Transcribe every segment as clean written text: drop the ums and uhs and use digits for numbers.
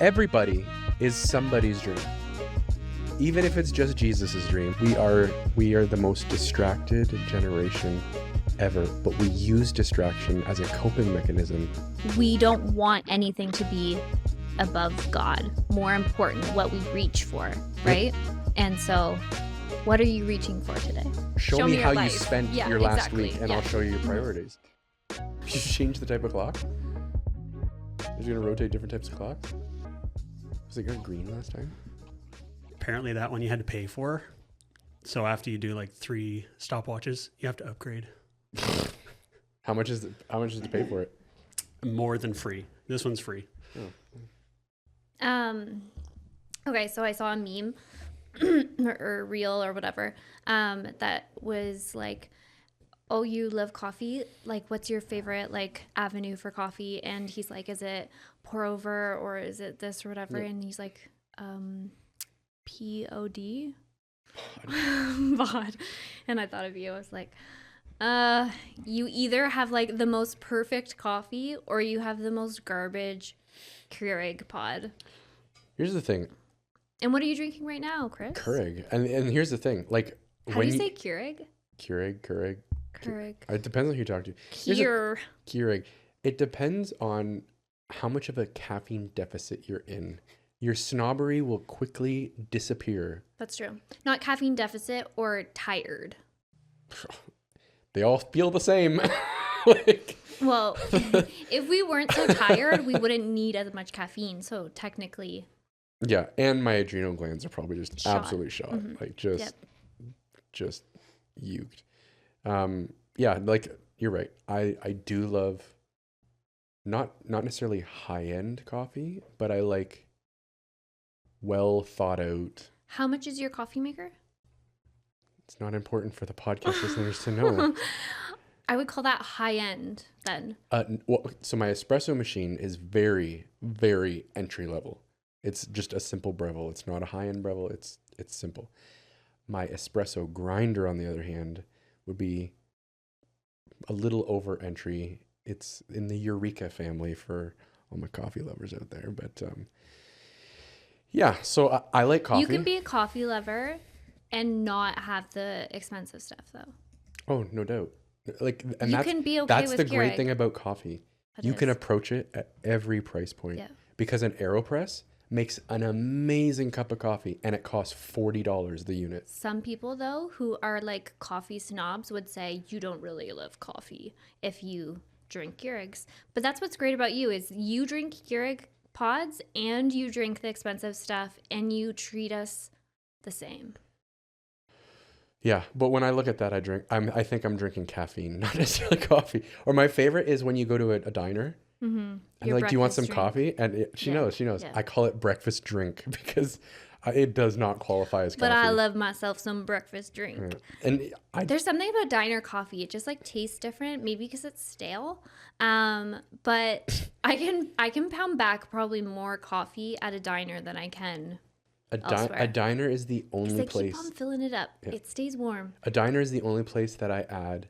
Everybody is somebody's dream. Even if it's just Jesus's dream. We are the most distracted generation ever, but we use distraction as a coping mechanism. We don't want anything to be above God. More important, what we reach for, right? Yep. And so, what are you reaching for today? Show me how life. You spent your last week, and I'll show you your priorities. You should change the type of clock. Is it going to rotate different types of clocks? Was it going green last time? Apparently that one you had to pay for. So after you do like 3 stopwatches, you have to upgrade. How much is to pay for it? More than free. This one's free. Oh. Okay, so I saw a meme or reel or whatever that was like, oh, you love coffee? Like, what's your favorite like avenue for coffee? And he's like, is it pour over or is it this or whatever? Yep. And he's like, POD? Bod. And I thought of you. I was like, you either have like the most perfect coffee or you have the most garbage Keurig pod. Here's the thing. And what are you drinking right now, Chris? Keurig. And here's the thing. Like, how do you say Keurig? Keurig. Keurig. It depends on who you talk to. Keurig. It depends on how much of a caffeine deficit you're in. Your snobbery will quickly disappear. That's true. Not caffeine deficit or tired. They all feel the same. Well, if we weren't so tired, we wouldn't need as much caffeine. So technically. Yeah, and my adrenal glands are probably just absolutely shot. Mm-hmm. Like just uked. Yeah, like you're right. I do love not necessarily high-end coffee, but I like well thought out. How much is your coffee maker? It's not important for the podcast listeners to know. I would call that high-end then. So my espresso machine is very, very entry level. It's just a simple Breville. It's not a high-end Breville. It's simple. My espresso grinder, on the other hand, would be a little over entry. It's in the Eureka family for all my coffee lovers out there. But yeah, so I like coffee. You can be a coffee lover and not have the expensive stuff, though. Oh, no doubt. Like, and you can be okay that's with the Keurig. great thing about coffee. You can approach it at every price point. Yeah. Because an AeroPress makes an amazing cup of coffee and it costs $40 the unit. Some people, though, who are like coffee snobs would say you don't really love coffee if you drink Keurigs. But that's what's great about you is you drink Keurig pods and you drink the expensive stuff and you treat us the same. Yeah, but when I look at that, I think I'm drinking caffeine, not necessarily coffee. Or my favorite is when you go to a diner. Mm-hmm. And like, do you want some coffee? And she knows. Yeah. I call it breakfast drink because it does not qualify as coffee. But I love myself some breakfast drink. Yeah. And there's something about diner coffee. It just like tastes different, maybe because it's stale. But I can pound back probably more coffee at a diner than I can elsewhere. A diner is the only place. I keep on filling it up. Yeah. It stays warm. A diner is the only place that I add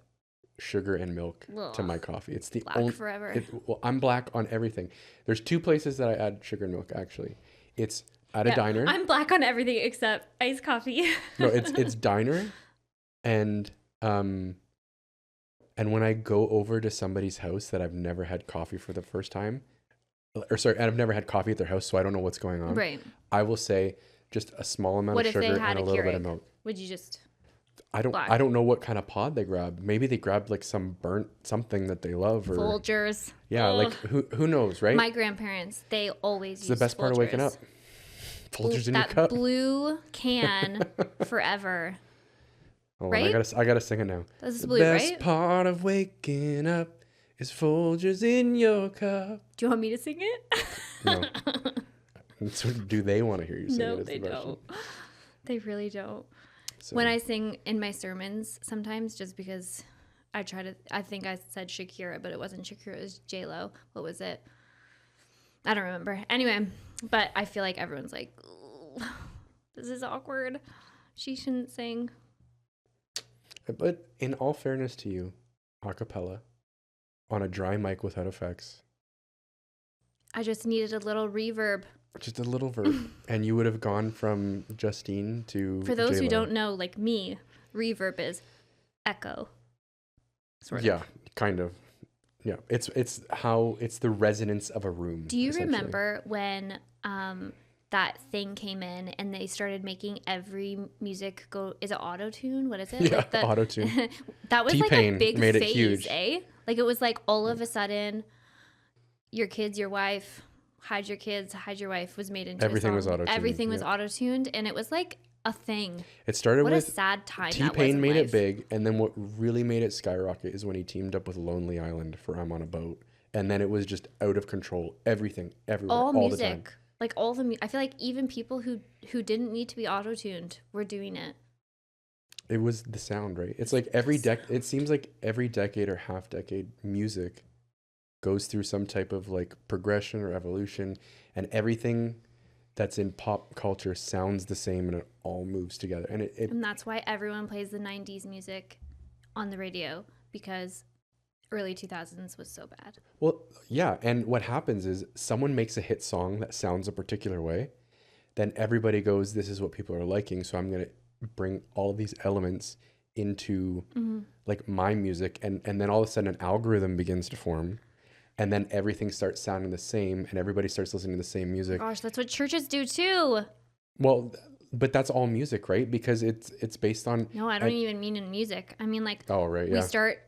sugar and milk to my coffee. It's the black forever. Well, I'm black on everything. There's 2 places that I add sugar and milk, actually. It's at a diner. I'm black on everything except iced coffee. No, it's diner and when I go over to somebody's house that I've never had coffee for the first time, and I've never had coffee at their house, so I don't know what's going on. Right. I will say just a small amount of sugar and a little bit of milk. Would you just I don't know what kind of pod they grab. Maybe they grabbed like some burnt something that they love or Folgers. Yeah, like who knows, right? My grandparents, they always use the best part of waking up. Folgers in your cup. That blue can forever. Oh, right? I gotta sing it now. That's blue, the best right? part of waking up is Folgers in your cup. Do you want me to sing it? No. So do they want to hear you sing it? No, they don't. They really don't. So. When I sing in my sermons, sometimes just because I think I said Shakira, but it wasn't Shakira, it was J-Lo. What was it? I don't remember. Anyway, but I feel like everyone's like, this is awkward. She shouldn't sing. But in all fairness to you, a cappella, on a dry mic without effects, I just needed a little reverb. Just a little verb. And you would have gone from Justine to For those who J-Lo. don't know, like me, reverb is echo. Sort of. Yeah, kind of. Yeah, it's the resonance of a room. Do you remember when that thing came in and they started making every music go? Is it auto tune? What is it? Yeah, like auto tune. That was T-Pain like a big made it phase, huge. eh? Like it was like all of a sudden, your kids, your wife, hide your kids, hide your wife was made into Everything a song. was auto-tuned, Everything was yeah. auto tuned, and it was like a thing. It started What with a sad time. that was T-Pain in made life. it big, and then what really made it skyrocket is when he teamed up with Lonely Island for I'm on a Boat, and then it was just out of control. Everything, everywhere, all All the time. music, like all the. I feel like even people who didn't need to be auto tuned were doing it. It was the sound, right? It's like it seems like every decade or half decade, music goes through some type of like progression or evolution, and everything that's in pop culture sounds the same, and it all moves together. And And that's why everyone plays the 90s music on the radio, because early 2000s was so bad. well, yeah. And what happens is someone makes a hit song that sounds a particular way, then everybody goes, "This is what people are liking," so I'm gonna bring all of these elements into like my music, and then all of a sudden an algorithm begins to form, and then everything starts sounding the same, and everybody starts listening to the same music. Gosh, that's what churches do too. Well, but that's all music, right? Because it's based on. No, I don't even mean in music. I mean like Oh, right, we yeah. start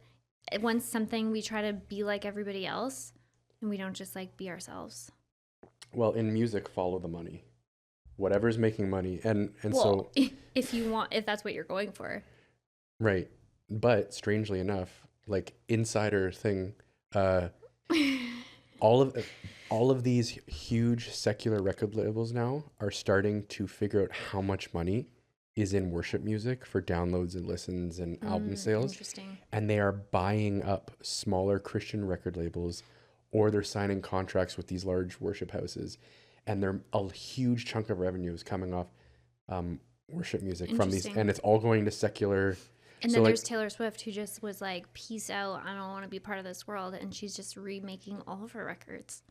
once something, we try to be like everybody else, and we don't just like be ourselves. Well, in music, follow the money. Whatever's making money, and Well, so if that's what you're going for. right. But strangely enough, like insider thing, all of these huge secular record labels now are starting to figure out how much money is in worship music for downloads and listens and album sales. Interesting. And they are buying up smaller Christian record labels, or they're signing contracts with these large worship houses, and they're a huge chunk of revenue is coming off worship music from these, Interesting. and it's all going to secular. And So, then like- there's Taylor Swift, who just was like, peace out, I don't want to be part of this world. And she's just remaking all of her records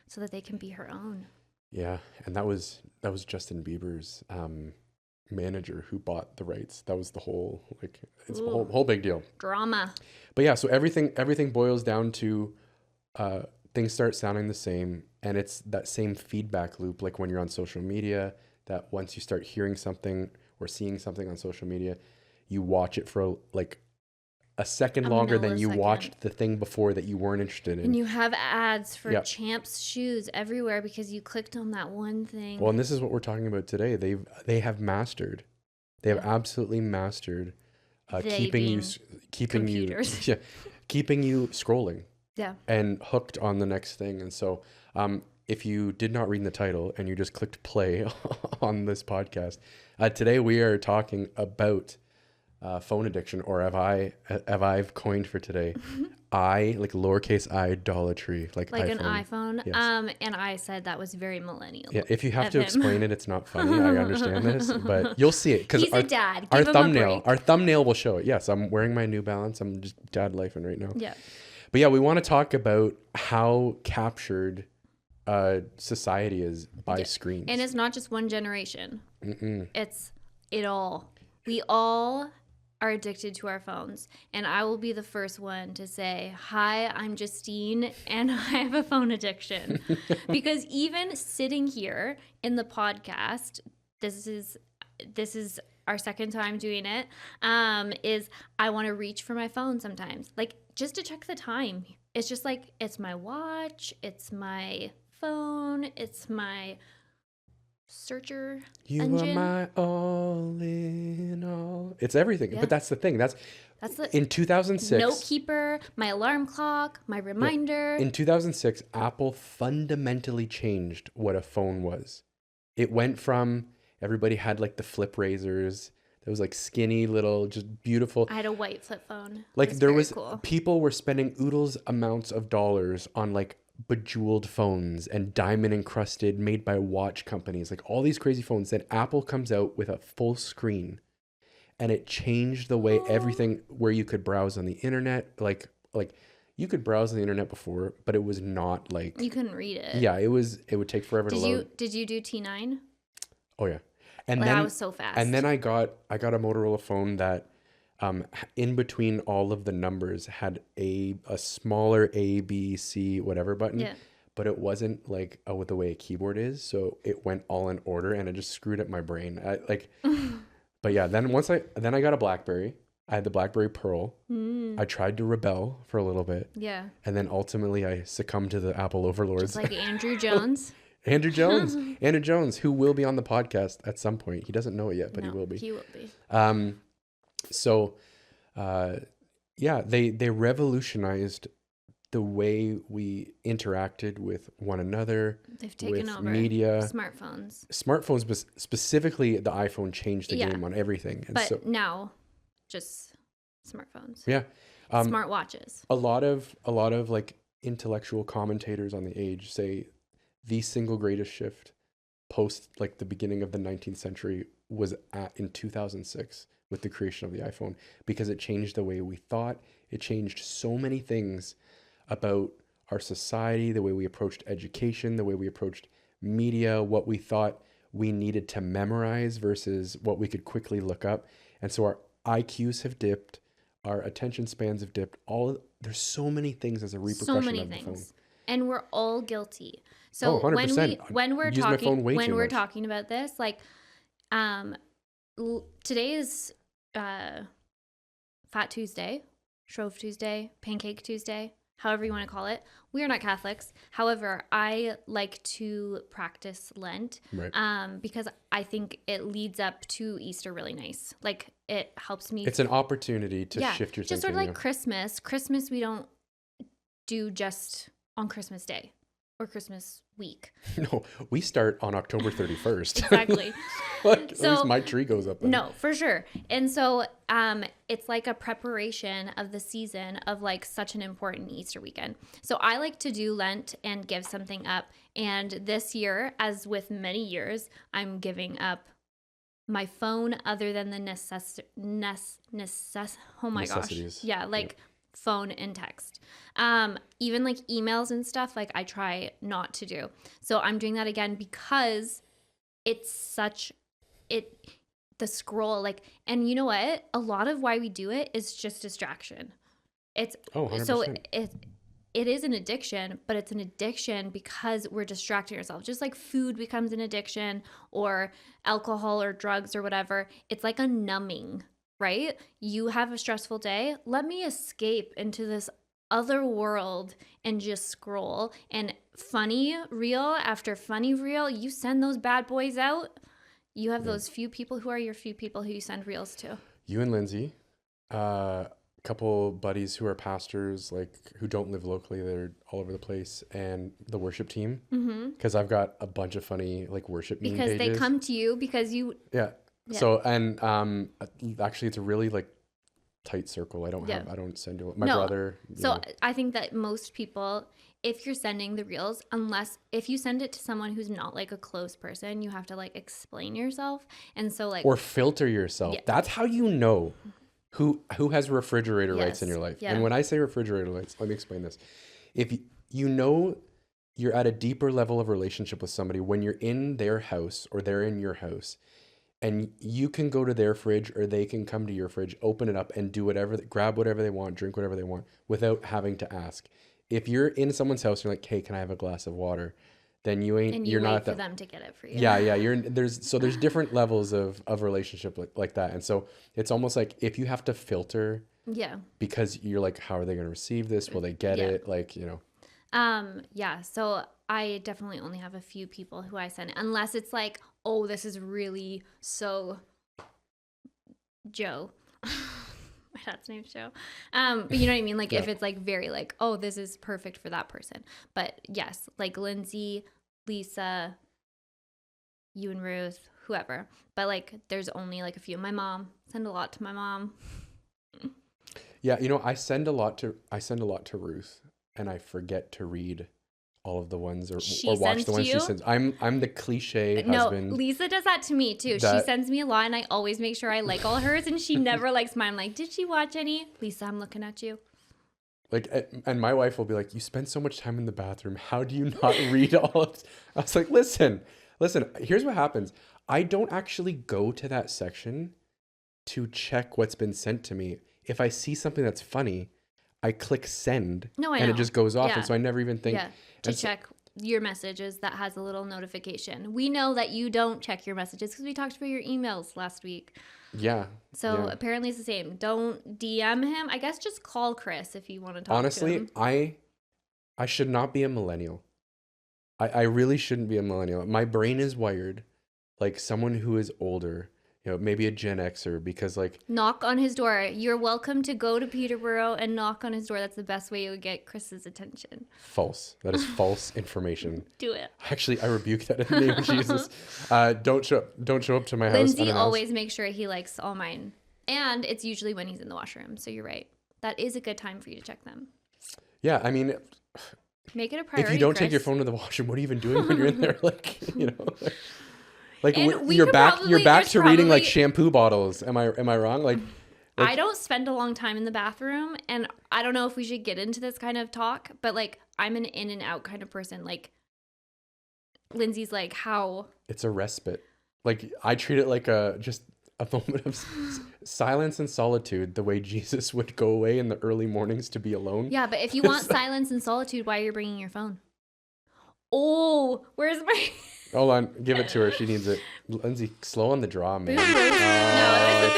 so that they can be her own. Yeah, and that was Justin Bieber's manager who bought the rights. That was the whole it's a Ooh. whole big deal. Drama. But yeah, so everything boils down to things start sounding the same, and it's that same feedback loop. Like when you're on social media, that once you start hearing something or seeing something on social media, you watch it for like a second longer than you millisecond. watched the thing before that you weren't interested in. And you have ads for Yeah. Champs shoes everywhere because you clicked on that one thing. Well, and this is what we're talking about today. They have absolutely mastered They keeping being computers. yeah, keeping you scrolling Yeah. and hooked on the next thing. And so, if you did not read the title and you just clicked play on this podcast, today we are talking about phone addiction, or I've coined for today, like lowercase idolatry, like An iPhone. iPhone. Yes. And I said that was very millennial. Yeah, if you have of to him. explain it, it's not funny. I understand this, but you'll see it because He's a dad. our Give him a thumbnail, break. our thumbnail will show it. Yes, I'm wearing my New Balance. I'm just dad lifing right now. Yeah. But yeah, we want to talk about how captured society is by screens. And it's not just one generation. It's it all. We all are addicted to our phones. And I will be the first one to say, hi, I'm Justine, and I have a phone addiction. Because even sitting here in the podcast, this is our second time doing it, is I want to reach for my phone sometimes. Like, just to check the time. It's just like, it's my watch, it's my phone, it's my searcher you engine. are my all in all. It's everything. Yeah. But that's the thing. That's the in 2006. note keeper, my alarm clock, my reminder. In 2006, Apple fundamentally changed what a phone was. It went from everybody had like the flip razors. There was like skinny little, just beautiful. I had a white flip phone. Like It there very was cool. people were spending oodles amounts of dollars on like bejeweled phones and diamond encrusted, made by watch companies, like all these crazy phones. Then Apple comes out with a full screen, and it changed the way everything, where you could browse on the internet, like you could browse the internet before, but it was not like, You couldn't read it. yeah, it would take forever to load. Did you do T9? Oh yeah. And Like, then I was so fast. and then I got a Motorola phone that in between all of the numbers had a smaller A, B, C, whatever button. Yeah. But it wasn't like with the way a keyboard is, so it went all in order, and it just screwed up my brain. But yeah, then I got a BlackBerry. I had the BlackBerry Pearl. I tried to rebel for a little bit. Yeah. And then ultimately I succumbed to the Apple overlords. Just like Andrew Jones. Andrew Jones, who will be on the podcast at some point. He doesn't know it yet, but he will be. He will be. Yeah, they revolutionized the way we interacted with one another. They've taken with over media. Smartphones, specifically the iPhone changed the game on everything. And but now just smartphones. Yeah. Smartwatches. A lot of like intellectual commentators on the age say the single greatest shift post like the beginning of the 19th century was in 2006 with the creation of the iPhone, because it changed the way we thought. It changed so many things about our society, the way we approached education, the way we approached media, what we thought we needed to memorize versus what we could quickly look up. And so our IQs have dipped, our attention spans have dipped. There's so many things as a repercussion of the phone. And we're all guilty. So 100%. when we're talking about this, like today is Fat Tuesday, Shrove Tuesday, Pancake Tuesday, however you want to call it. We are not Catholics. However, I like to practice Lent, right. Because I think it leads up to Easter really nice. Like, it helps me. It's an opportunity to shift your thinking. Just sort of like Christmas. Christmas we don't do just on Christmas Day or Christmas week. No, we start on October 31st. Exactly. At least my tree goes up then. No, for sure. And so it's like a preparation of the season of like such an important Easter weekend. So I like to do Lent and give something up. And this year, as with many years, I'm giving up my phone other than the necessities. Yeah, like phone and text. Even like emails and stuff, like I try not to do. So I'm doing that again because it's the scroll, like, and you know what? A lot of why we do it is just distraction. It's 100%. So it is an addiction, but it's an addiction because we're distracting ourselves. Just like food becomes an addiction, or alcohol or drugs or whatever. It's like a numbing, right? You have a stressful day. Let me escape into this other world and just scroll. And funny reel after funny reel, you send those bad boys out. You have those few people. Who are your few people who you send reels to? You and Lindsay. Couple buddies who are pastors, like who don't live locally, they're all over the place, and the worship team, because I've got a bunch of funny like worship meme pages. They come to you because you so, and actually it's a really like tight circle. I don't send to my brother. So I think that most people, if you're sending the reels, if you send it to someone who's not like a close person, you have to like explain yourself, and so like, or filter yourself. That's how you know who has refrigerator lights in your life. And when I say refrigerator lights, let me explain this. If you know you're at a deeper level of relationship with somebody when you're in their house or they're in your house, and you can go to their fridge or they can come to your fridge, open it up and do grab whatever they want, drink whatever they want without having to ask. If you're in someone's house and you're like, hey, can I have a glass of water? Then you're not for them to get it for you. Yeah. There's different levels of relationship like that. And so it's almost like if you have to filter, because you're like, how are they going to receive this? Will they get it? Like, you know. So I definitely only have a few people who I send, unless it's like, oh, this is really so Joe. My dad's name's Joe. But you know what I mean? Like if it's like very like, oh, this is perfect for that person. But yes, like Lindsay, Lisa, you and Ruth, whoever. But like there's only like a few. My mom, send a lot to my mom. Yeah, you know, I send a lot to Ruth, and I forget to read all of the ones or watch the ones she sends. I'm the cliche husband. No, Lisa does that to me too. She sends me a lot, and I always make sure I like all hers, and she never likes mine. I'm like, did she watch any? Lisa, I'm looking at you. Like, and my wife will be like, you spend so much time in the bathroom. How do you not read all of this? I was like, listen, here's what happens. I don't actually go to that section to check what's been sent to me. If I see something that's funny, I click send and it just goes off. Yeah. And so I never even think to check your messages. That has a little notification. We know that you don't check your messages because we talked about your emails last week. Yeah. So apparently it's the same. Don't DM him. I guess just call Chris if you want to talk Honestly, to him. I should not be a millennial. I really shouldn't be a millennial. My brain is wired like someone who is older, maybe a Gen Xer, because like... Knock on his door. You're welcome to go to Peterborough and knock on his door. That's the best way you would get Chris's attention. False. That is false information. Do it. Actually, I rebuke that in the name of Jesus. Don't show up to my house. Lindsay always makes sure he likes all mine. And it's usually when he's in the washroom. So you're right. That is a good time for you to check them. Yeah, I mean... Make it a priority, if you don't Chris. take your phone to the washroom, what are you even doing when you're in there? Like, like And you're back to reading like shampoo bottles. Am I wrong? Like, I don't spend a long time in the bathroom, and I don't know if we should get into this kind of talk, but like I'm an in and out kind of person. Like Lindsay's like, how? It's a respite. Like I treat it like just a moment of silence and solitude, the way Jesus would go away in the early mornings to be alone. Yeah, but if you want silence and solitude, why are you bringing your phone? Oh, where's my... Hold on, give it to her. She needs it. Lindsay, slow on the draw, man. Boom roasted.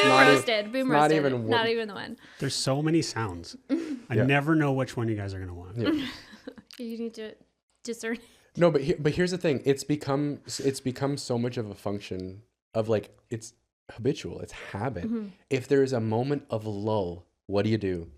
No, it was the boom roasted. Boom roasted. Not even the one. There's so many sounds. I never know which one you guys are going to want. Yeah. You need to discern. No, but here's the thing. It's become so much of a function of like, it's habitual. It's habit. Mm-hmm. If there's a moment of lull, what do?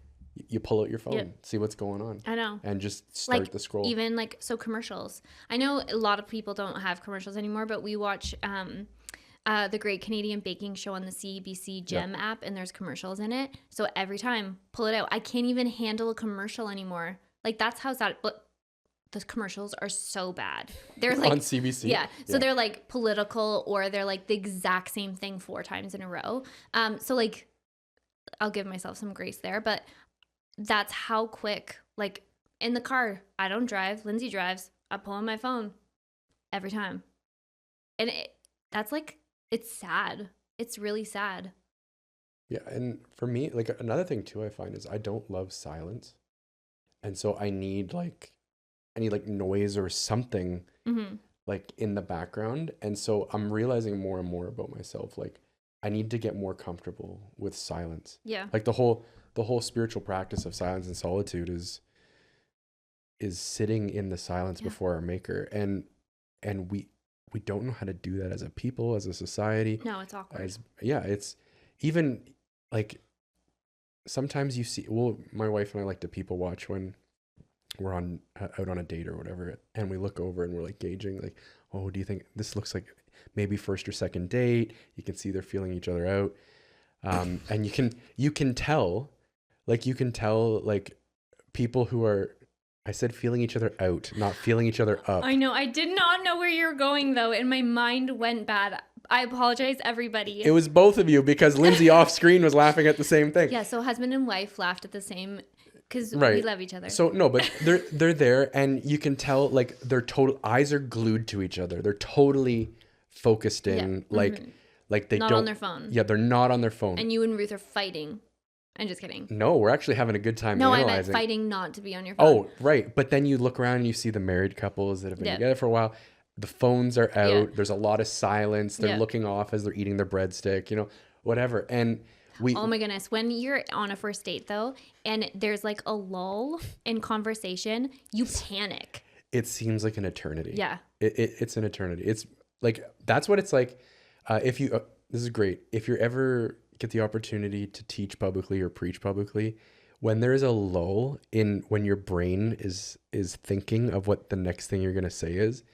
You pull out your phone, see what's going on. I know. And just start the scroll. Even like, so commercials. I know a lot of people don't have commercials anymore, but we watch the Great Canadian Baking Show on the CBC Gem app, and there's commercials in it. So every time, pull it out. I can't even handle a commercial anymore. Like, that's how sad. But the commercials are so bad. They're like on CBC. Yeah. So they're like political, or they're like the exact same thing 4 times in a row. So like, I'll give myself some grace there, but that's how quick, like in the car, I don't drive, Lindsay drives, I pull on my phone every time. And that's like, it's sad. It's really sad. Yeah. And for me, like another thing too, I find is I don't love silence. And so I need like noise or something like in the background. And so I'm realizing more and more about myself. Like I need to get more comfortable with silence. Yeah. Like the whole spiritual practice of silence and solitude is sitting in the silence before our maker. And we don't know how to do that as a people, as a society. No, it's awkward. It's even like sometimes you see, my wife and I like to people watch when we're out on a date or whatever, and we look over and we're like gauging like, oh, do you think this looks like maybe first or second date? You can see they're feeling each other out. And you can tell like people who are, I said feeling each other out, not feeling each other up. I know. I did not know where you're going though, and my mind went bad. I apologize, everybody. It was both of you, because Lindsay off screen was laughing at the same thing. Yeah, so husband and wife laughed at the same, because we love each other. So no, but they're there, and you can tell like their total eyes are glued to each other. They're totally focused in, like they not don't on their phone. Yeah, they're not on their phone. And you and Ruth are fighting. I'm just kidding. No, we're actually having a good time analyzing. I meant fighting not to be on your phone. Oh, right. But then you look around and you see the married couples that have been together for a while. The phones are out. Yeah. There's a lot of silence. They're looking off as they're eating their breadstick, whatever. And oh my goodness. When you're on a first date though, and there's like a lull in conversation, you panic. It seems like an eternity. Yeah. It's an eternity. It's like, that's what it's like. If you, this is great. If you ever get the opportunity to teach publicly or preach publicly, when there is a lull in when your brain is thinking of what the next thing you're going to say is,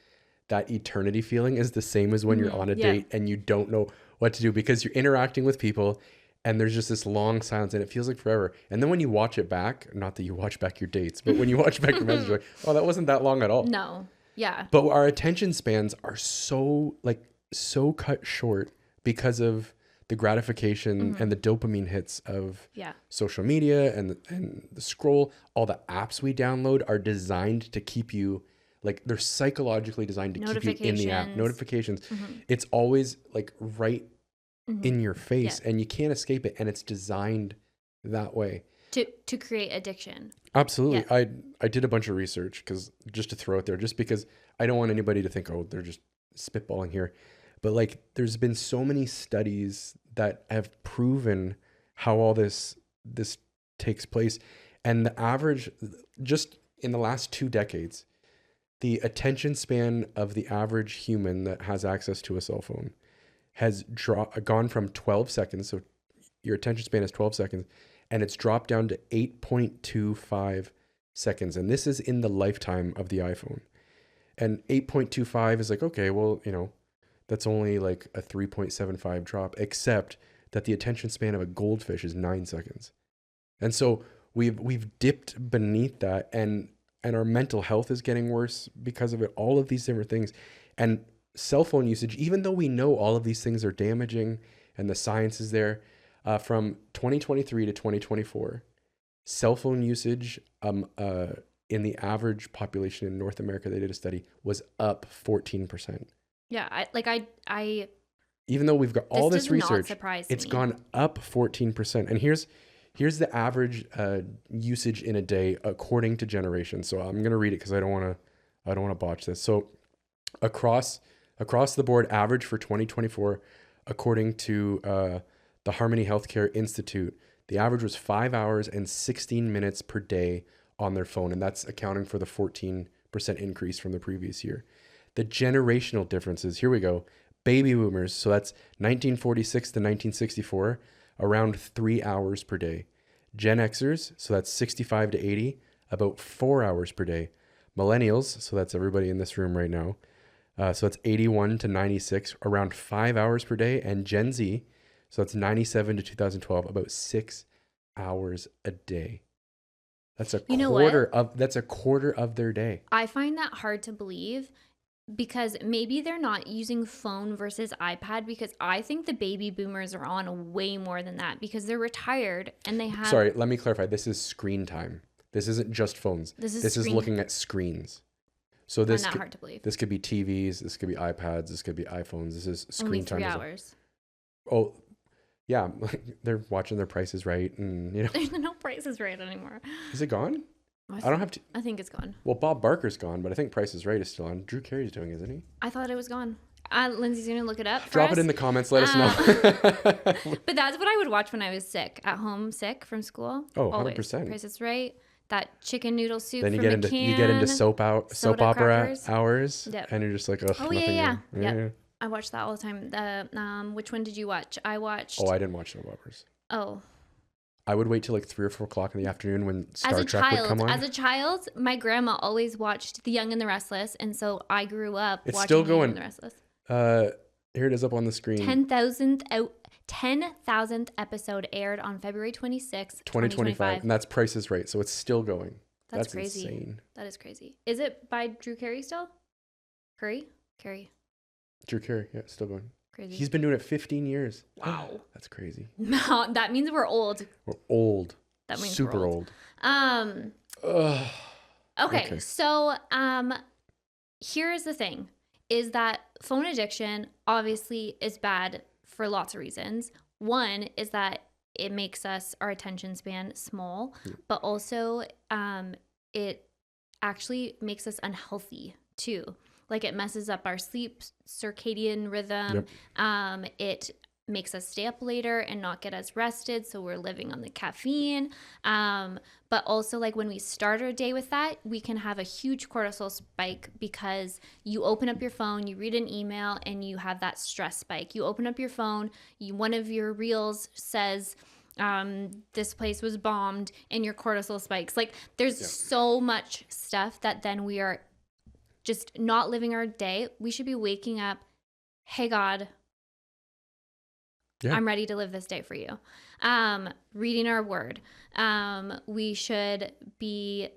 that eternity feeling is the same as when you're on a date and you don't know what to do, because you're interacting with people and there's just this long silence and it feels like forever. And then when you watch it back, not that you watch back your dates, but when you watch back your message, you're like, oh, that wasn't that long at all. No. Yeah. But our attention spans are so cut short because of the gratification and the dopamine hits of Yeah. social media and the scroll. All the apps we download are designed to keep you, like, they're psychologically designed to keep you in the app. Notifications. It's always like right in your face, and you can't escape it. And it's designed that way to create addiction. Absolutely. Yeah. I did a bunch of research just to throw it there, just because I don't want anybody to think, oh, they're just spitballing here. But like, there's been so many studies that have proven how all this takes place. And the average, just in the last 2 decades, the attention span of the average human that has access to a cell phone has gone from 12 seconds. So your attention span is 12 seconds, and it's dropped down to 8.25 seconds. And this is in the lifetime of the iPhone. And 8.25 is like, okay, well, that's only like a 3.75 drop, except that the attention span of a goldfish is 9 seconds. And so we've dipped beneath that, and our mental health is getting worse because of it, all of these different things. And cell phone usage, even though we know all of these things are damaging and the science is there, from 2023 to 2024, cell phone usage in the average population in North America, they did a study, was up 14%. Yeah, I even though we've got all this research, it's me. gone up 14%. And here's the average usage in a day according to generation. So I'm going to read it because I don't want to botch this. So across the board average for 2024, according to the Harmony Healthcare Institute, the average was 5 hours and 16 minutes per day on their phone. And that's accounting for the 14% increase from the previous year. The generational differences, here we go. Baby boomers, so that's 1946 to 1964, around 3 hours per day. Gen Xers, so that's 65 to 80, about 4 hours per day. Millennials, so that's everybody in this room right now, so that's 81 to 96, around 5 hours per day. And Gen Z, so that's 97 to 2012, about 6 hours a day. That's a quarter of their day. I find that hard to believe, because maybe they're not using phone versus iPad, because I think the baby boomers are on way more than that, because they're retired and they have... Sorry, let me clarify. This is screen time. This isn't just phones. This is looking at screens. So this not hard to believe. This could be TVs, this could be iPads, this could be iPhones. This is screen time. Only 3 hours. Oh, yeah. They're watching their Prices Right, and There's no Prices Right anymore. Is it gone? I don't have to. I think it's gone. Well, Bob Barker's gone, but I think Price is Right is still on. Drew Carey's doing, isn't he? I thought it was gone. Lindsay's going to look it up. Drop it in the comments. Let us know. But that's what I would watch when I was sick, at home, sick from school. Oh, always. 100%. Price is Right. That chicken noodle soup. Then you from get into soap opera crackers. Hours, Yep. and you're just like, oh, yeah. I watched that all the time. The which one did you watch? I watched. Oh, I didn't watch soap operas. Oh. I would wait till like 3 or 4 o'clock in the afternoon when Star Trek would come on. As a child, my grandma always watched The Young and the Restless, and so I grew up watching The Young and the Restless. Here it is up on the screen. 10,000th episode aired on February 26th, 2025. And that's Price is Right, so it's still going. That's crazy. Insane. That is crazy. Is it by Drew Carey still? Carey? Drew Carey, yeah, it's still going. Crazy. He's been doing it 15 years. Wow. That's crazy. No, that means we're old. We're old. That means super we're old. Okay. So here's the thing, is that phone addiction obviously is bad for lots of reasons. One is that it makes our attention span small, but also it actually makes us unhealthy too. Like, it messes up our sleep circadian rhythm. Yep. It makes us stay up later and not get as rested, so we're living on the caffeine. But also, like, when we start our day with that, we can have a huge cortisol spike, because you open up your phone, you read an email, and you have that stress spike. You open up your phone, one of your reels says, this place was bombed, and your cortisol spikes. Like, there's so much stuff that then we are just not living our day. We should be waking up, hey God, I'm ready to live this day for you. Reading our word. We should be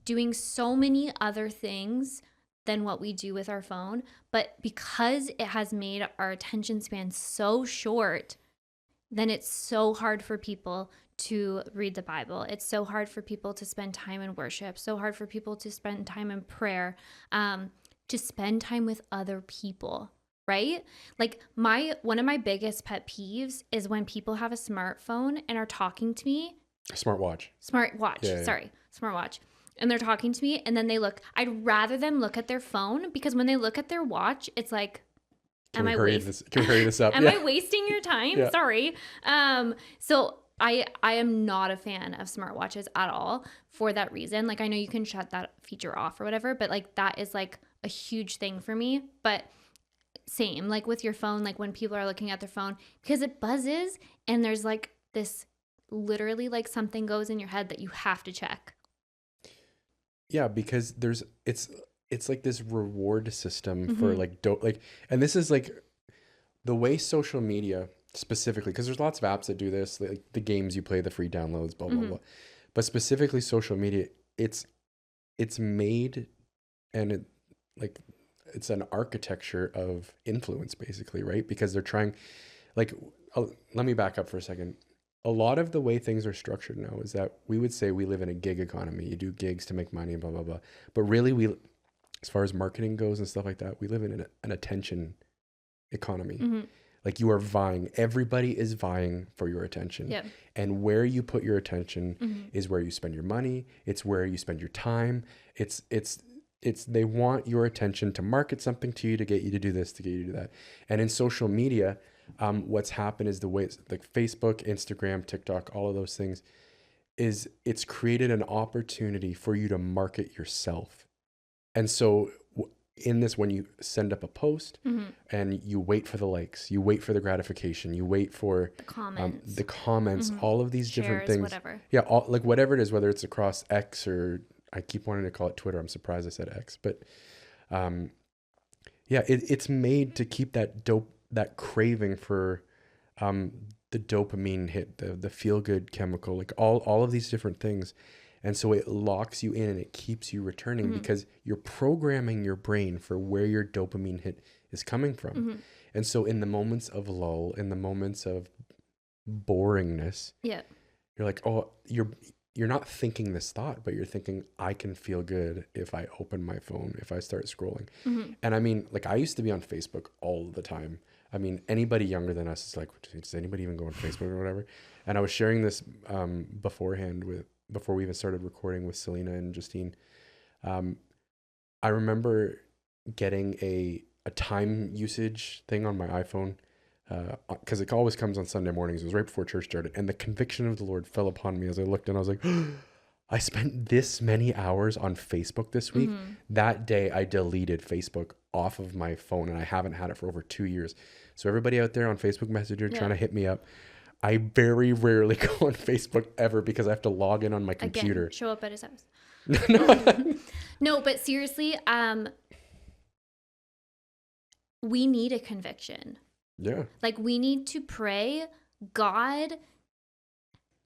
doing so many other things than what we do with our phone. But because it has made our attention span so short, then it's so hard for people to read the Bible. It's so hard for people to spend time in worship, so hard for people to spend time in prayer, to spend time with other people, right? Like one of my biggest pet peeves is when people have a smartphone and are talking to me. Smartwatch. Smartwatch. And they're talking to me and then I'd rather them look at their phone, because when they look at their watch, it's like, Can we hurry this up? Am I wasting your time? Yeah. Sorry. So I am not a fan of smartwatches at all for that reason. Like, I know you can shut that feature off or whatever, but like that is like a huge thing for me. But same, like with your phone, like when people are looking at their phone, because it buzzes and there's like this literally like something goes in your head that you have to check. Yeah, because it's like this reward system for like and this is like the way social media specifically, because there's lots of apps that do this, like the games you play, the free downloads, blah blah blah, but specifically social media, it's made, and it's an architecture of influence basically, right? Because they're trying, like, let me back up for a second. A lot of the way things are structured now is that we would say we live in a gig economy. You do gigs to make money and blah blah blah, but really as far as marketing goes and stuff like that, we live in an attention economy. Like, you are vying. Everybody is vying for your attention. Yep. And where you put your attention is where you spend your money. It's where you spend your time. It's they want your attention to market something to you, to get you to do this, to get you to do that. And in social media, what's happened is the way like Facebook, Instagram, TikTok, all of those things, is it's created an opportunity for you to market yourself. And so in this, when you send up a post and you wait for the likes, you wait for the gratification, you wait for the comments, all of these Shares, different things. Whatever. Yeah, like whatever it is, whether it's across X, or I keep wanting to call it Twitter. I'm surprised I said X, but it's made to keep that craving for the dopamine hit, the feel good chemical, like all of these different things. And so it locks you in and it keeps you returning because you're programming your brain for where your dopamine hit is coming from. And so in the moments of lull, in the moments of boringness, you're like, oh, you're not thinking this thought, but you're thinking, I can feel good if I open my phone, if I start scrolling. And I mean, like, I used to be on Facebook all the time. I mean, anybody younger than us is like, does anybody even go on Facebook or whatever? And I was sharing this before we even started recording with Selena and Justine. I remember getting a time usage thing on my iPhone, because it always comes on Sunday mornings. It was right before church started, and the conviction of the Lord fell upon me as I looked, and I was like, I spent this many hours on Facebook this week. That day I deleted Facebook off of my phone, and I haven't had it for over 2 years. So everybody out there on Facebook Messenger trying to hit me up, I very rarely go on Facebook ever, because I have to log in on my computer. Again, show up at his house. No, but seriously, we need a conviction. Yeah. Like, we need to pray, God,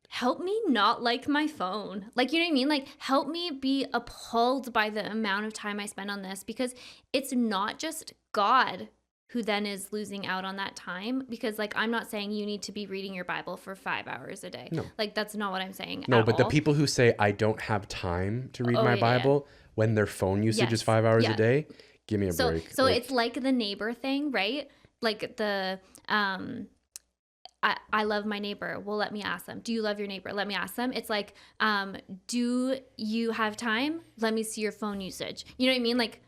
help me not like my phone. Like, you know what I mean? Like, help me be appalled by the amount of time I spend on this, because it's not just God who then is losing out on that time, because like, I'm not saying you need to be reading your Bible for 5 hours a day. No. Like, that's not what I'm saying. No, but the people who say, I don't have time to read my Bible when their phone usage is 5 hours a day, give me a break. So it's like the neighbor thing, right? Like the, I love my neighbor. Well, let me ask them. Do you love your neighbor? Let me ask them. It's like, do you have time? Let me see your phone usage. You know what I mean? Like,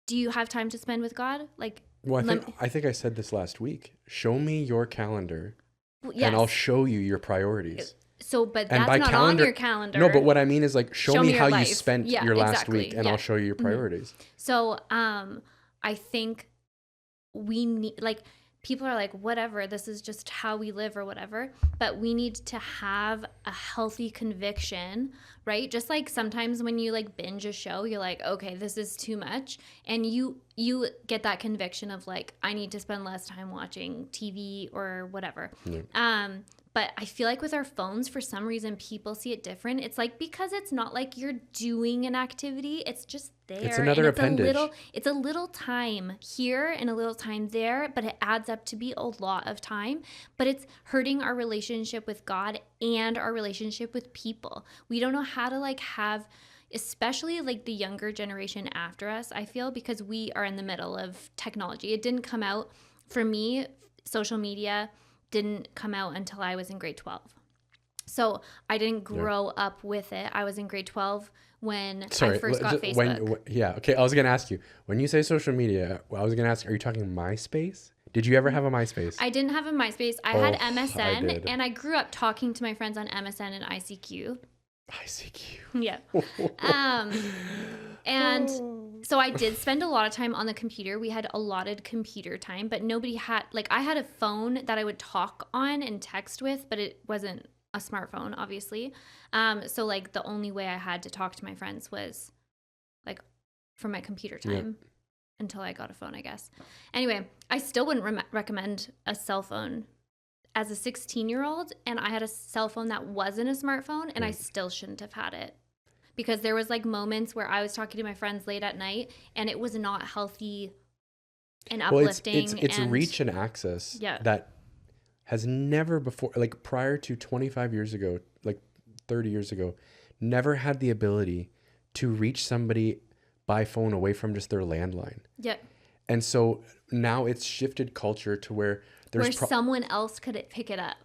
do you have time to spend with God? Like, well, I think I said this last week. Show me your calendar, and I'll show you your priorities. So, but that's not calendar, on your calendar. No, but what I mean is, like, show me how life. you spent your last week, and I'll show you your priorities. So, I think we need, like, people are like, whatever, this is just how we live or whatever, but we need to have a healthy conviction, right? Just like sometimes when you like binge a show, you're like, okay, this is too much. And you get that conviction of like, I need to spend less time watching TV or whatever. Yeah. But I feel like with our phones, for some reason, people see it different. It's like, because it's not like you're doing an activity, it's just there. It's another appendage. It's a little time here and a little time there, but it adds up to be a lot of time. But it's hurting our relationship with God and our relationship with people. We don't know how to like have, especially like the younger generation after us, I feel, because we are in the middle of technology. It didn't come out, for me, social media didn't come out until I was in grade 12. So I didn't grow up with it. I was in grade 12 when I first got Facebook. Okay. I was going to ask you, when you say social media, I was going to ask, are you talking MySpace? Did you ever have a MySpace? I didn't have a MySpace. I had MSN, and I grew up talking to my friends on MSN and ICQ. ICQ. Yeah. And so I did spend a lot of time on the computer. We had allotted computer time, but nobody had, like, I had a phone that I would talk on and text with, but it wasn't a smartphone, obviously. So like the only way I had to talk to my friends was like from my computer time until I got a phone, I guess. Anyway, I still wouldn't recommend a cell phone as a 16-year-old, and I had a cell phone that wasn't a smartphone, and I still shouldn't have had it. Because there was like moments where I was talking to my friends late at night, and it was not healthy and uplifting. Well, it's reach and access that has never before, like prior to 25 years ago, like 30 years ago, never had the ability to reach somebody by phone away from just their landline. Yeah. And so now it's shifted culture to where there's someone else could pick it up.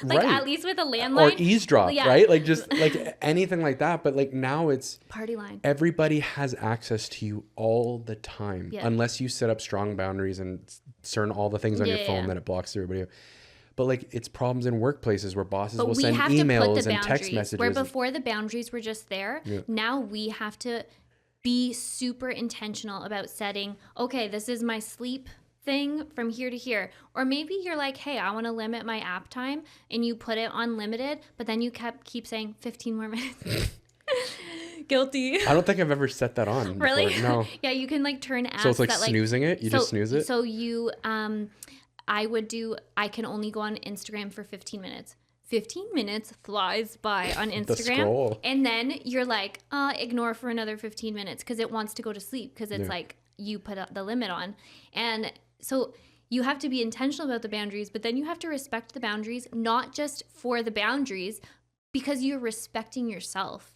Like at least with a landline. Or eavesdrop, right? Like just like anything like that. But like now it's party line. Everybody has access to you all the time. Yeah. Unless you set up strong boundaries and turn all the things on your phone that it blocks everybody. But like it's problems in workplaces where bosses will send emails and text messages. Where before the boundaries were just there, now we have to be super intentional about setting, okay, this is my sleep thing from here to here. Or maybe you're like, hey, I want to limit my app time, and you put it on limited, but then you keep saying 15 more minutes. Guilty. I don't think I've ever set that on. Really? Before. No. Yeah, you can like turn apps. So it's like snoozing it? You just snooze it? So you, I can only go on Instagram for 15 minutes. 15 minutes flies by on Instagram. And then you're like, ignore for another 15 minutes because it wants to go to sleep because it's like you put the limit on. And so you have to be intentional about the boundaries, but then you have to respect the boundaries, not just for the boundaries, because you're respecting yourself.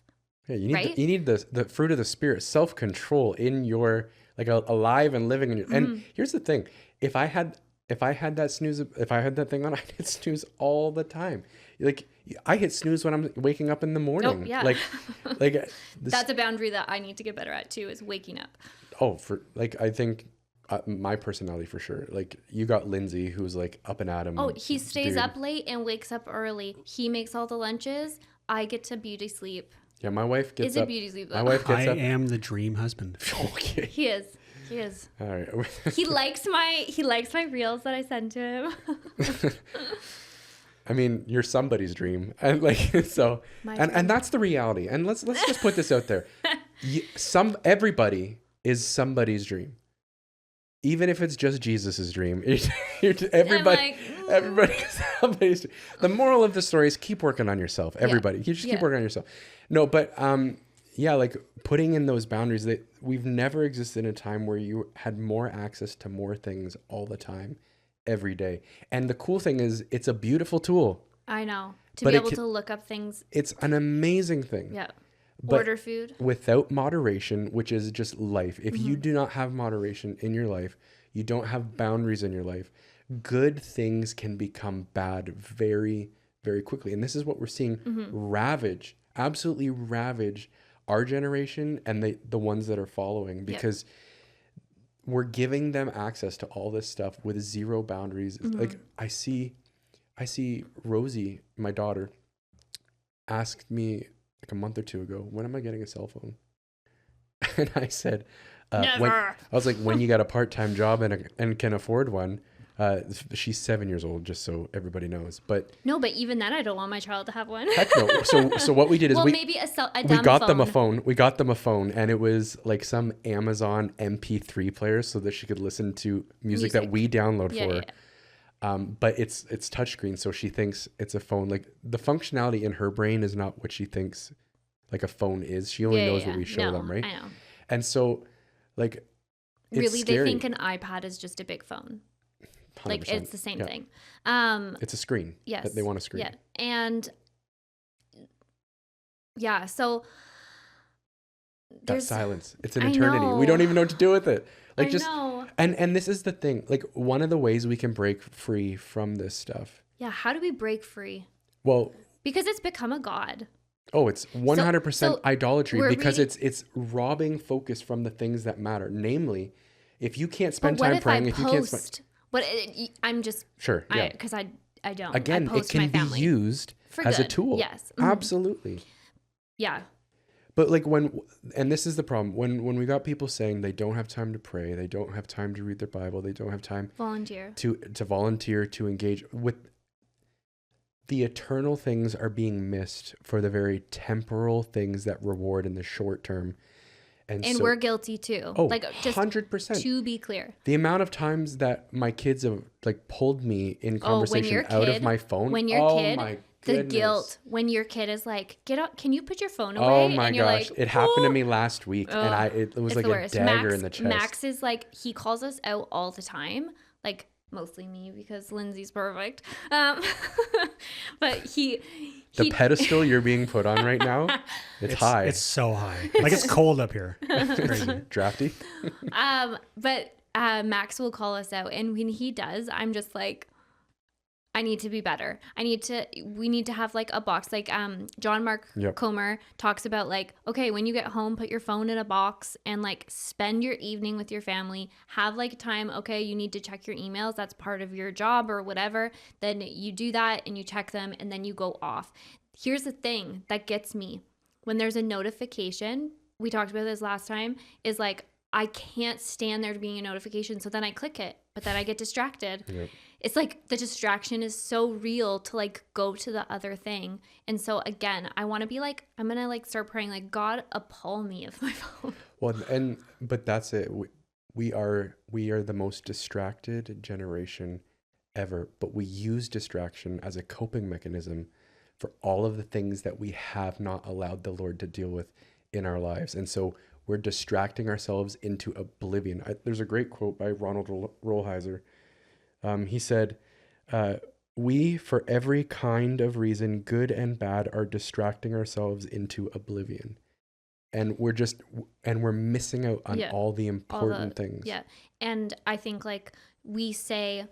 Yeah, you need the fruit of the spirit, self-control in your, like alive and living in your, and here's the thing. If I had that thing on, I hit snooze all the time. Like I hit snooze when I'm waking up in the morning. Oh, yeah. Like that's a boundary that I need to get better at too, is waking up. Oh, I think my personality for sure. Like you got Lindsay, who's like up and at him. Oh, he stays up late and wakes up early. He makes all the lunches. I get to beauty sleep. Yeah, my wife gets up. Is it beauty sleep though? My wife gets up. I am the dream husband. Okay. He is. All right. he likes my reels that I send to him. I mean, you're somebody's dream, and like so, and that's the reality. And let's just put this out there: everybody is somebody's dream, even if it's just Jesus's dream. Everybody is somebody's dream. The moral of the story is keep working on yourself. Everybody, you just keep working on yourself. No, but like putting in those boundaries. That we've never existed in a time where you had more access to more things all the time, every day. And the cool thing is, it's a beautiful tool. I know. To be able to look up things. It's an amazing thing. Yeah. Order food. Without moderation, which is just life. If you do not have moderation in your life, you don't have boundaries in your life, good things can become bad very, very quickly. And this is what we're seeing absolutely ravage our generation and the ones that are following, because we're giving them access to all this stuff with zero boundaries. Like I see Rosie, my daughter, asked me like a month or two ago, when am I getting a cell phone? And I said, never. When you got a part-time job and can afford one. She's 7 years old, just so everybody knows. But even then, I don't want my child to have one. Heck no. So what we did is maybe a we got them a phone. We got them a phone, and it was like some Amazon MP3 player, so that she could listen to music that we download for her. But it's touchscreen, so she thinks it's a phone. Like the functionality in her brain is not what she thinks like a phone is. She only knows what we show them, right? I know. And so, like, it's Really, scary. they think an iPad is just a big phone. 100%. Like it's the same thing. It's a screen. Yes. That they want a screen. Yeah. And yeah, so That there's silence. It's an I eternity. know. We don't even know what to do with it. Like I just know. and this is the thing. Like one of the ways we can break free from this stuff. Yeah, how do we break free? Well, Because it's become a god. oh, it's 100% So idolatry we're because reading- it's robbing focus from the things that matter. Namely, if you can't spend But what time if praying, I if you can't spend post? What I'm just sure, yeah. because I don't. Again, I it post can my be family used for as a good. tool. Yes. Absolutely. Yeah. But like and this is the problem, when we got people saying they don't have time to pray, they don't have time to read their Bible, they don't have time Volunteer. to volunteer, to engage with the eternal things are being missed for the very temporal things that reward in the short term. And so, we're guilty too. oh, Like just 100%. to be clear. The amount of times that my kids have like pulled me in conversation your out of kid- my phone. When your oh kid, my the goodness. guilt when your kid is like, get up, can you put your phone away? Oh my and you're gosh. like, It happened to "Oh." me last week and it was It's like the a worst. dagger Max, in the chest. Max is like, he calls us out all the time. Like mostly me because Lindsay's perfect. But the pedestal you're being put on right now, it's high. It's so high. Like it's cold up here. It's crazy. Drafty. but Max will call us out, and when he does, I'm just like, I need to be better. We need to have like a box. Like John Mark Yep. Comer talks about like, okay, when you get home, put your phone in a box and like spend your evening with your family. Have like time. Okay, you need to check your emails. That's part of your job or whatever. Then you do that and you check them and then you go off. Here's the thing that gets me. When there's a notification, we talked about this last time, is like, I can't stand there being a notification. So then I click it, but then I get distracted. Yep. It's like the distraction is so real to like go to the other thing. And so again, I want to be like, I'm going to like start praying like, God, appall me of my phone. Well, but that's it. We are the most distracted generation ever, but we use distraction as a coping mechanism for all of the things that we have not allowed the Lord to deal with in our lives. And so we're distracting ourselves into oblivion. There's a great quote by Ronald Rolheiser. He said, we, for every kind of reason, good and bad, are distracting ourselves into oblivion. And we're missing out on all the important things. Yeah. And I think like we say,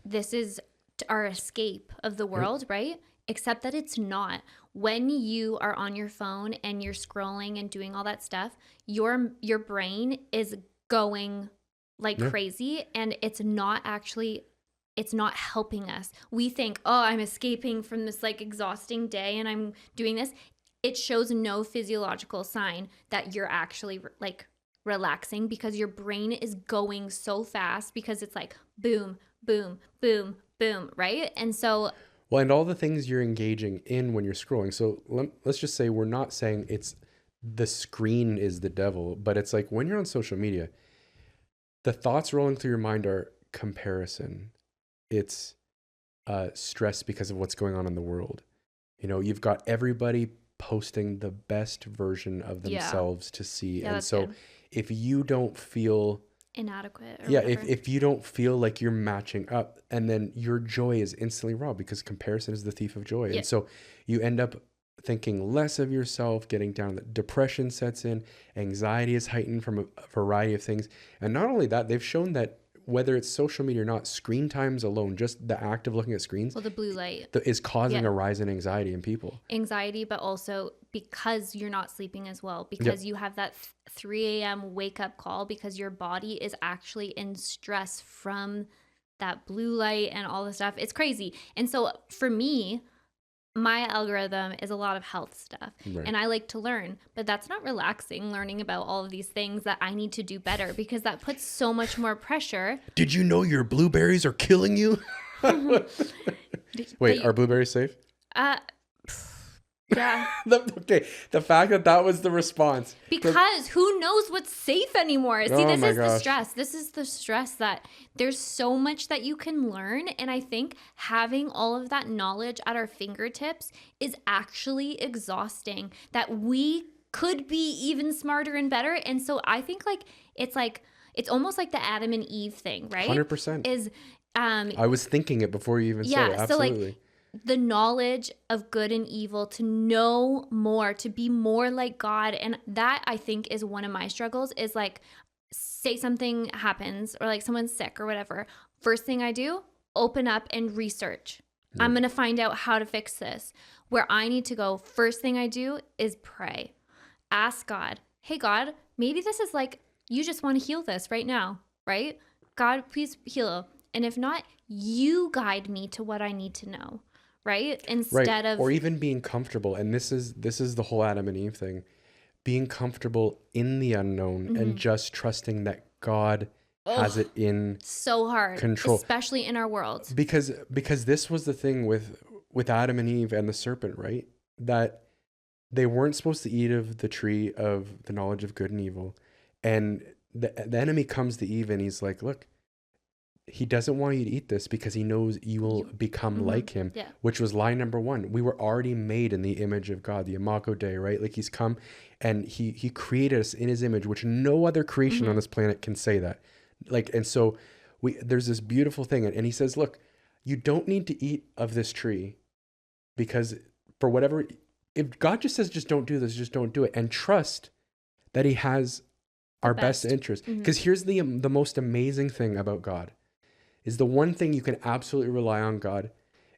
this is our escape of the world, right? Except that it's not. When you are on your phone and you're scrolling and doing all that stuff, your brain is going like crazy, and it's not helping us. We think, oh, I'm escaping from this like exhausting day and I'm doing this. It shows no physiological sign that you're actually like relaxing, because your brain is going so fast because it's like boom, boom, boom, boom, right? And so well, and all the things you're engaging in when you're scrolling. So let's just say we're not saying it's the screen is the devil, but it's like when you're on social media, the thoughts rolling through your mind are comparison. It's stress because of what's going on in the world. You know, you've got everybody posting the best version of themselves to see. Yeah, and so good. If you don't feel inadequate or whatever. whatever. if you don't feel like you're matching up, and then your joy is instantly robbed, because comparison is the thief of joy. And so you end up thinking less of yourself, getting down, depression sets in, anxiety is heightened from a variety of things. And not only that, they've shown that whether it's social media or not, screen times alone, just the act of looking at screens, well, the blue light is causing a rise in anxiety in people. Anxiety, but also because you're not sleeping as well, because you have that 3 a.m. wake up call, because your body is actually in stress from that blue light and all the stuff. It's crazy. And so for me, my algorithm is a lot of health stuff, and I like to learn, but that's not relaxing, learning about all of these things that I need to do better, because that puts so much more pressure. Did you know your blueberries are killing you? Wait, are blueberries safe? Yeah. The fact that was the response. Because who knows what's safe anymore? See, Oh this my is the gosh. stress. This is the stress that there's so much that you can learn. And I think having all of that knowledge at our fingertips is actually exhausting, that we could be even smarter and better. And so I think it's almost like the Adam and Eve thing, right? 100%. Is I was thinking it before you even said it. Absolutely. So like the knowledge of good and evil, to know more, to be more like God. And that, I think, is one of my struggles, is like, say something happens or like someone's sick or whatever. First thing I do, open up and research. I'm going to find out how to fix this. Where I need to go, first thing I do is pray. Ask God, hey, God, maybe this is like, you just want to heal this right now, right? God, please heal. And if not, you guide me to what I need to know. Right? Instead of, or even being comfortable. And this is the whole Adam and Eve thing. Being comfortable in the unknown and just trusting that God has it in so hard control, especially in our world. Because this was the thing with Adam and Eve and the serpent, right? That they weren't supposed to eat of the tree of the knowledge of good and evil. And the enemy comes to Eve and he's like, look, he doesn't want you to eat this because he knows you will become like him, which was lie number one. We were already made in the image of God, the Imago Dei, right? Like he's come and he created us in his image, which no other creation on this planet can say that. Like, and so there's this beautiful thing. And he says, look, you don't need to eat of this tree because for whatever, if God just says, just don't do this, just don't do it, and trust that he has our best interest. Because here's the most amazing thing about God. Is the one thing you can absolutely rely on God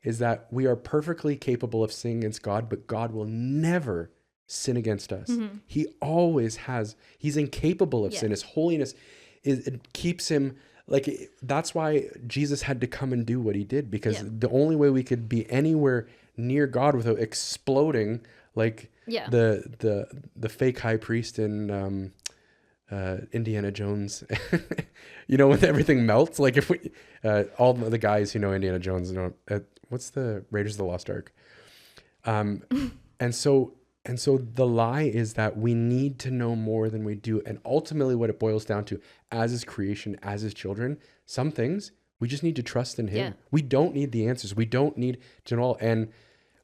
is that we are perfectly capable of sinning against God, but God will never sin against us. He always has. He's incapable of sin. His holiness it keeps him like, that's why Jesus had to come and do what he did, because the only way we could be anywhere near God without exploding like the fake high priest in Indiana Jones, when everything melts, like if we all the guys who know Indiana Jones know what's the Raiders of the Lost Ark, and so the lie is that we need to know more than we do, and ultimately what it boils down to, as his creation, as his children, some things we just need to trust in him. We don't need the answers, we don't need to know. And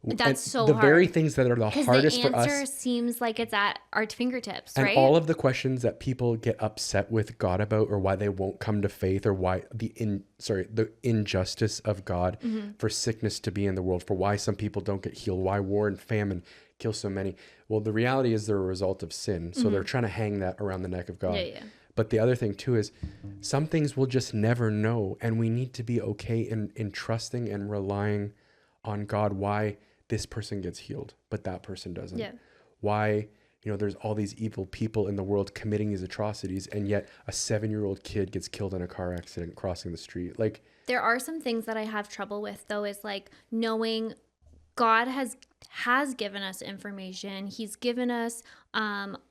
that's so the hard. very things that are the hardest for us. The answer seems like it's at our fingertips, and right? all of the questions that people get upset with God about, or why they won't come to faith, or why the injustice of God for sickness to be in the world, for why some people don't get healed, why war and famine kill so many. Well, the reality is they're a result of sin. So they're trying to hang that around the neck of God. But the other thing too is some things we'll just never know. And we need to be okay in trusting and relying on God. Why this person gets healed, but that person doesn't. Why, there's all these evil people in the world committing these atrocities, and yet a 7-year-old kid gets killed in a car accident crossing the street. Like, there are some things that I have trouble with, though, is like knowing God has given us information. He's given us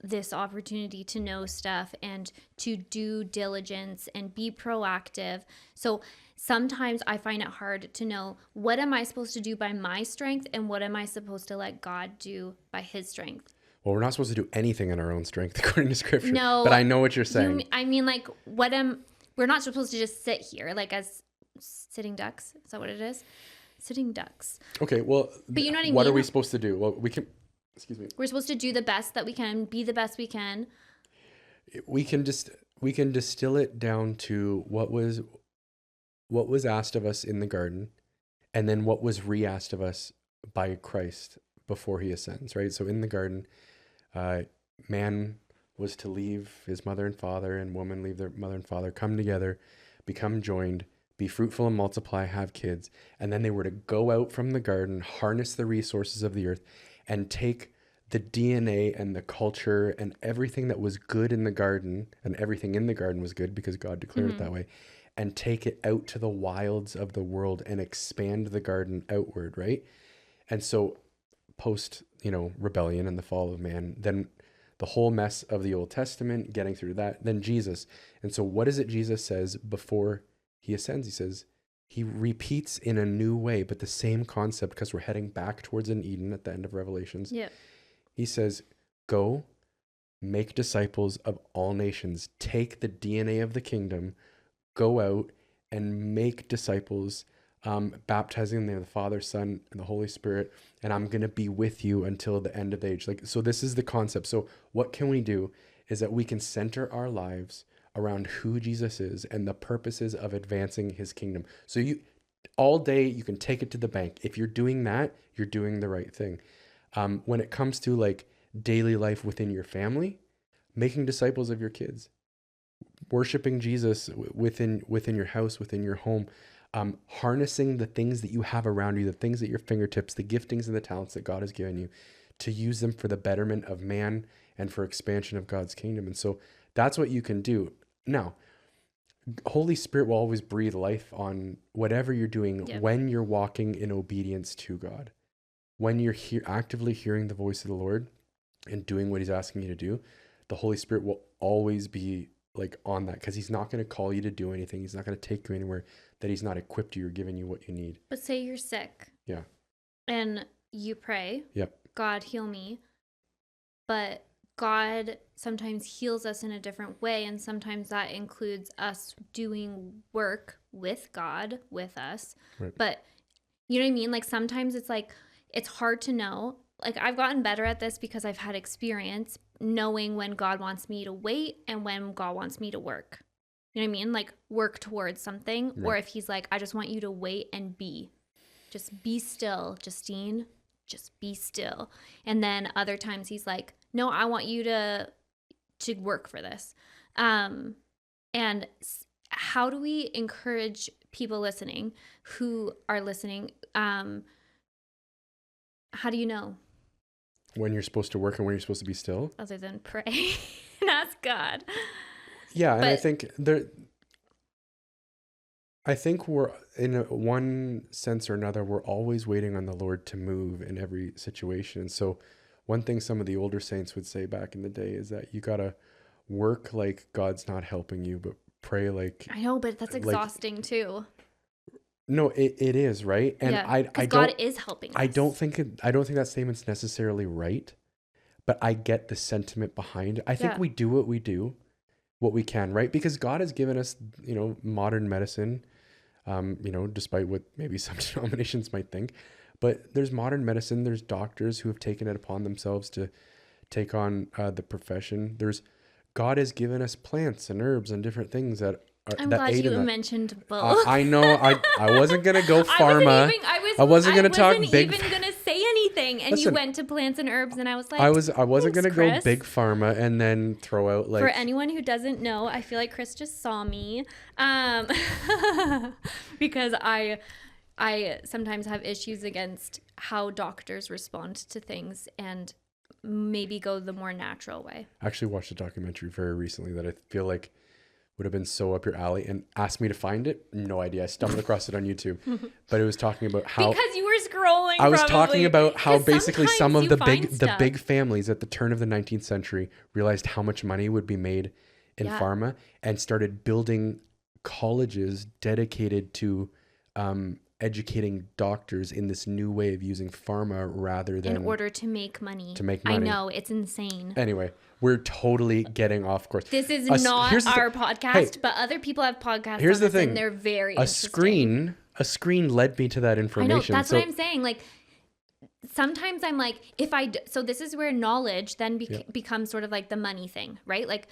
this opportunity to know stuff and to do diligence and be proactive. So sometimes I find it hard to know, what am I supposed to do by my strength and what am I supposed to let God do by his strength? Well, we're not supposed to do anything in our own strength according to scripture. No, but I know what you're saying. We're not supposed to just sit here like as sitting ducks. Is that what it is? Sitting ducks. Okay, well, but you know what I mean? What are we supposed to do? Well, we're supposed to do the best that we can, be the best we can. We can distill it down to what was asked of us in the garden, and then what was re-asked of us by Christ before he ascends, right? So in the garden, man was to leave his mother and father, and woman leave their mother and father, come together, become joined, be fruitful and multiply, have kids. And then they were to go out from the garden, harness the resources of the earth, and take the DNA and the culture and everything that was good in the garden, and everything in the garden was good because God declared it that way, and take it out to the wilds of the world and expand the garden outward, right? And so post, rebellion and the fall of man, then the whole mess of the Old Testament, getting through that, then Jesus. And so what is it Jesus says before he ascends? He says, he repeats in a new way, but the same concept, because we're heading back towards an Eden at the end of Revelations. Yeah. He says, go make disciples of all nations, take the DNA of the kingdom, go out and make disciples, baptizing in the name of the Father, Son, and the Holy Spirit. And I'm going to be with you until the end of the age. Like, so this is the concept. So what can we do is that we can center our lives around who Jesus is and the purposes of advancing his kingdom. So you, all day, you can take it to the bank. If you're doing that, you're doing the right thing. When it comes to like daily life within your family, making disciples of your kids, worshiping Jesus within your house, within your home, harnessing the things that you have around you, the things at your fingertips, the giftings and the talents that God has given you, to use them for the betterment of man and for expansion of God's kingdom. And so that's what you can do. Now, Holy Spirit will always breathe life on whatever you're doing when you're walking in obedience to God. When you're actively hearing the voice of the Lord and doing what he's asking you to do, the Holy Spirit will always be like on that, because he's not going to call you to do anything. He's not going to take you anywhere that he's not equipped you or given you what you need. But say you're sick. Yeah. And you pray. Yep. God, heal me. But God sometimes heals us in a different way. And sometimes that includes us doing work with God, with us. Right. But you know what I mean? Like sometimes it's like, it's hard to know. Like I've gotten better at this because I've had experience knowing when God wants me to wait and when God wants me to work. You know what I mean? Like work towards something. Right. Or if he's like, I just want you to wait and be. Just be still, Justine. Just be still. And then other times he's like, no, I want you to work for this. And how do we encourage people listening who are listening? How do you know? When you're supposed to work and when you're supposed to be still? Other than pray and ask God. Yeah, and I think we're, in one sense or another, we're always waiting on the Lord to move in every situation. And so one thing some of the older saints would say back in the day is that you got to work like God's not helping you, but pray like... I know, but that's exhausting too. No, it is, right? And I God is helping us. I don't think that statement's necessarily right, but I get the sentiment behind it. I think we do what we can, right? Because God has given us, modern medicine, despite what maybe some denominations might think, but there's modern medicine. There's doctors who have taken it upon themselves to take on the profession. God has given us plants and herbs and different things that I'm glad you mentioned both. I know. I wasn't gonna go pharma. I wasn't gonna talk big. I wasn't even gonna say anything, and Listen, you went to plants and herbs, and I was like, I wasn't gonna Chris. go big pharma and then throw out like. For anyone who doesn't know, I feel like Chris just saw me, because I sometimes have issues against how doctors respond to things and maybe go the more natural way. I actually watched a documentary very recently that I feel like would have been so up your alley, and asked me to find it. No idea. I stumbled across it on YouTube, but it was talking about how, because you were scrolling. I was talking about how basically some of the stuff. big families at the turn of the 19th century realized how much money would be made in pharma and started building colleges dedicated to educating doctors in this new way of using pharma rather than... in order to make money. I know, it's insane. Anyway, we're totally getting off course. This is not our podcast, but other people have podcasts. Here's the thing. And they're very A screen led me to that information. I know, that's what I'm saying. Like, sometimes I'm like, so this is where knowledge then becomes sort of like the money thing, right? Like,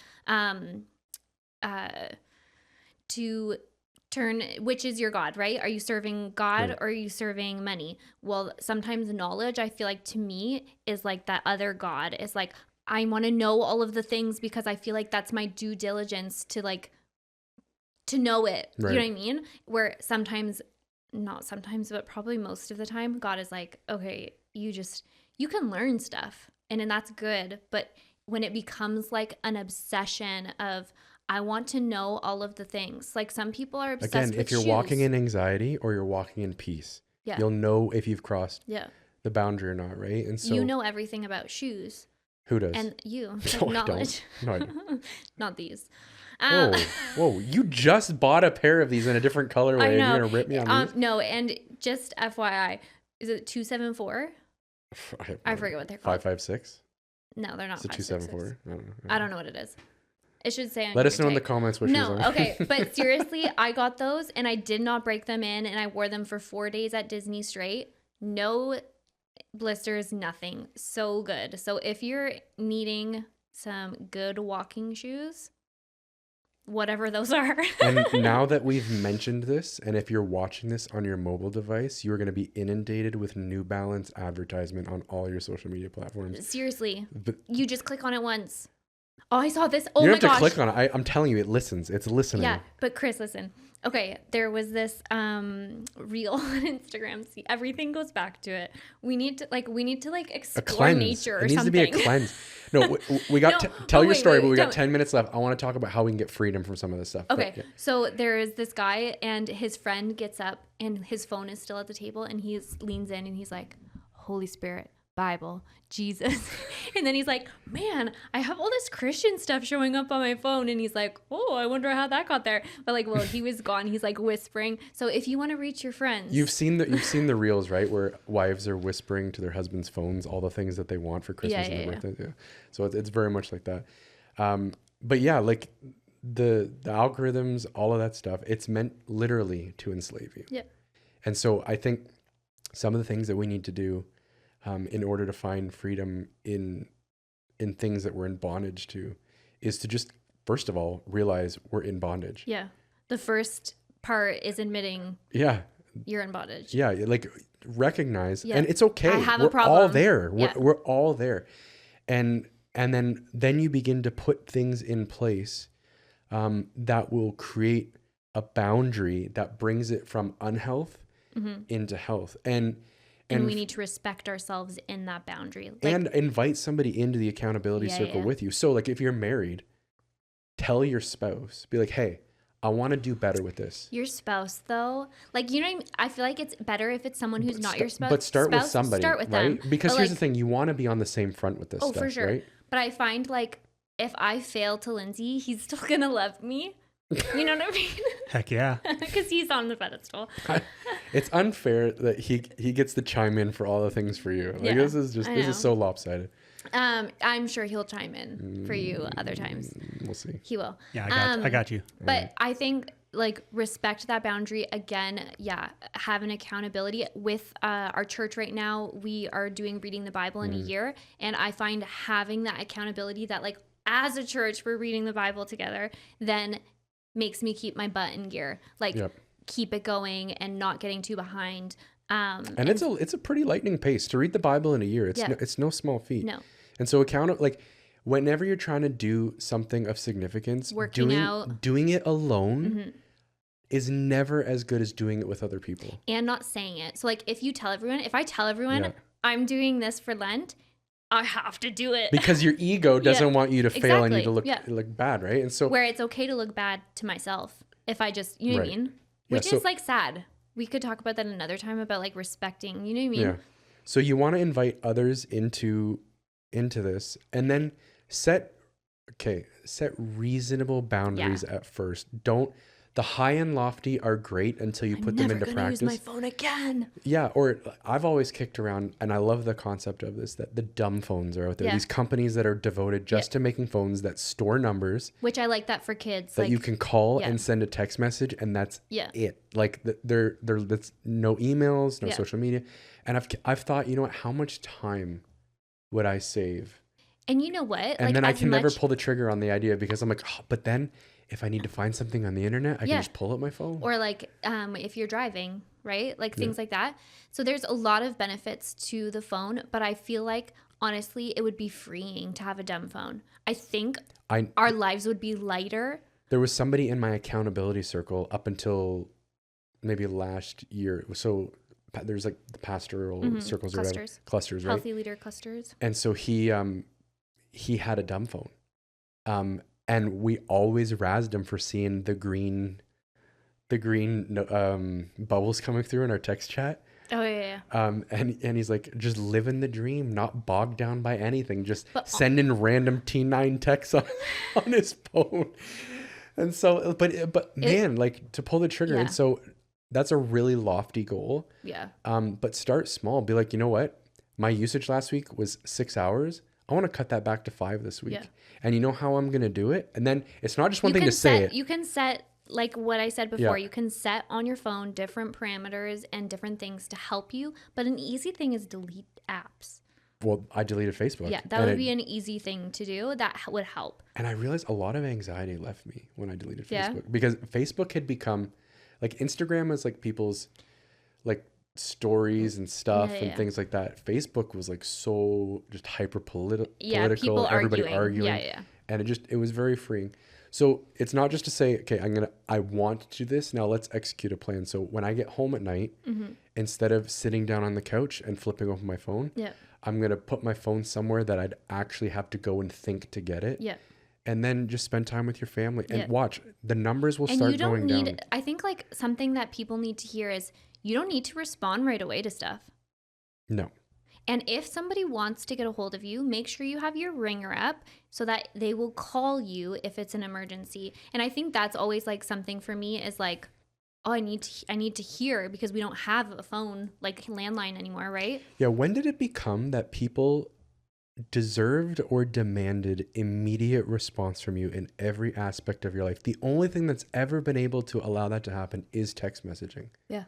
to turn, which is your God, right? Are you serving God or are you serving money? Well, sometimes knowledge, I feel like, to me, is like that other God. Is like, I want to know all of the things because I feel like that's my due diligence to know it. Right. You know what I mean? Where sometimes, not sometimes, but probably most of the time, God is like, okay, you can learn stuff and that's good. But when it becomes like an obsession of, I want to know all of the things. Like some people are obsessed with shoes. Again, if you're walking in anxiety or you're walking in peace, you'll know if you've crossed the boundary or not, right? And so you know everything about shoes. Who does? And you. No, knowledge. I don't. No, I don't. Not these. Whoa! You just bought a pair of these in a different colorway. I know. And you're gonna rip me on these? No, and just FYI, is it 274? I forget what they're called. 556. No, they're not. It's a 274. I don't know. I don't know what it is. It should say on Let your us know in the tag. comments what shoes No, on. okay. But seriously, I got those and I did not break them in, and I wore them for 4 days at Disney straight. No blisters, nothing. So good. So if you're needing some good walking shoes, whatever those are. And now that we've mentioned this, and if you're watching this on your mobile device, you're going to be inundated with New Balance advertisement on all your social media platforms. Seriously. But You just click on it once. Oh, I saw this. Oh you my don't have gosh. to click on it. I'm telling you, it listens. It's listening. Yeah, but Chris, listen. Okay, there was this reel on Instagram. See, everything goes back to it. We need to A explore cleanse. nature or It needs something. to be a cleanse. No, we got No, tell oh, your wait, story, wait, but we got don't. 10 minutes left. I want to talk about how we can get freedom from some of this stuff. But, Okay, yeah. so there is this guy and his friend gets up and his phone is still at the table and he leans in and he's like, Holy Spirit, Bible, Jesus. And then he's like, man, I have all this Christian stuff showing up on my phone. And he's like, oh, I wonder how that got there. But like, well, he was gone. He's like whispering. So if you want to reach your friends. You've seen the reels, right? Where wives are whispering to their husbands' phones all the things that they want for Christmas and their birthday. Yeah. So it's very much like that. But yeah, like the algorithms, all of that stuff, it's meant literally to enslave you. Yeah. And so I think some of the things that we need to do in order to find freedom in things that we're in bondage to is to just, first of all, realize we're in bondage. Yeah. The first part is admitting Yeah. you're in bondage. Yeah. Like recognize, Yeah. and it's okay. I have we're a problem. all there. Yeah. We're all there. And then you begin to put things in place that will create a boundary that brings it from unhealth into health. And we need to respect ourselves in that boundary. And invite somebody into the accountability circle with you. So like if you're married, tell your spouse, be like, hey, I want to do better with this. Your spouse, though, like, you know what I mean? I feel like it's better if it's someone who's not your spouse. But start with somebody, Start with right? them. Because But, here's like, the thing. You want to be on the same front with this stuff, for sure. right? But I find, like, if I fail to Lindsay, he's still going to love me. You know what I mean? Heck yeah. Because he's on the pedestal. It's unfair that he gets to chime in for all the things for you. Like Yeah, this is know. so lopsided. I'm sure he'll chime in for you other times. We'll see. He will. Yeah, I got you. But I think, like, respect that boundary. Again, yeah, have an accountability. With our church right now, we are doing reading the Bible in a year. And I find having that accountability that, like, as a church, we're reading the Bible together, then makes me keep my butt in gear. Like, keep it going and not getting too behind. And it's a pretty lightning pace to read the Bible in a year. It's no small feat. No. And so like whenever you're trying to do something of significance, doing it alone is never as good as doing it with other people. And not saying it. So like if I tell everyone I'm doing this for Lent, I have to do it. Because your ego doesn't want you to fail and you to look bad, right? And so where it's okay to look bad to myself if I just, you know what I mean? Which is like sad. We could talk about that another time about like respecting, you know what I mean? Yeah. So you want to invite others into this and then set reasonable boundaries at first. The high and lofty are great until you put them into practice. Use my phone again. Yeah, or I've always kicked around, and I love the concept of this, that the dumb phones are out there. Yeah. These companies that are devoted just to making phones that store numbers. Which I like that for kids. That you can call and send a text message, and that's it. Like that's no emails, no social media. And I've thought, you know what? How much time would I save? And you know what? And like, then I can never pull the trigger on the idea because I'm like, but then if I need to find something on the internet, I can just pull up my phone. Or like if you're driving, right? Like things like that. So there's a lot of benefits to the phone, but I feel like honestly it would be freeing to have a dumb phone. I think our lives would be lighter. There was somebody in my accountability circle up until maybe last year. So there's like the pastoral circles or whatever. Clusters, right? Healthy leader clusters. And so he had a dumb phone. And we always razzed him for seeing the green bubbles coming through in our text chat. Oh yeah. And he's like, just living the dream, not bogged down by anything, just sending random T9 texts on his phone. And so, but man, like to pull the trigger. Yeah. And so that's a really lofty goal. Yeah. But start small. Be like, you know what? My usage last week was 6 hours. I want to cut that back to 5 this week. Yeah. And you know how I'm going to do it? And then it's not just one thing to set, say it. You can set, like what I said before, Yeah. you can set on your phone different parameters and different things to help you. But an easy thing is delete apps. Well, I deleted Facebook. Yeah, that would be an easy thing to do. That would help. And I realized a lot of anxiety left me when I deleted Facebook. Yeah. Because Facebook had become, like Instagram was like people's like stories and stuff and things like that. Facebook was like so just hyper political. People everybody arguing. Yeah. And it was very freeing. So it's not just to say, okay, I want to do this. Now let's execute a plan. So when I get home at night, instead of sitting down on the couch and flipping open my phone, I'm going to put my phone somewhere that I'd actually have to go and think to get it. Yeah. And then just spend time with your family and watch. The numbers will start going down. I think like something that people need to hear is you don't need to respond right away to stuff. No. And if somebody wants to get a hold of you, make sure you have your ringer up so that they will call you if it's an emergency. And I think that's always like something for me is like, oh, I need to hear, because we don't have a phone like landline anymore, right? Yeah. When did it become that people deserved or demanded immediate response from you in every aspect of your life? The only thing that's ever been able to allow that to happen is text messaging. Yeah.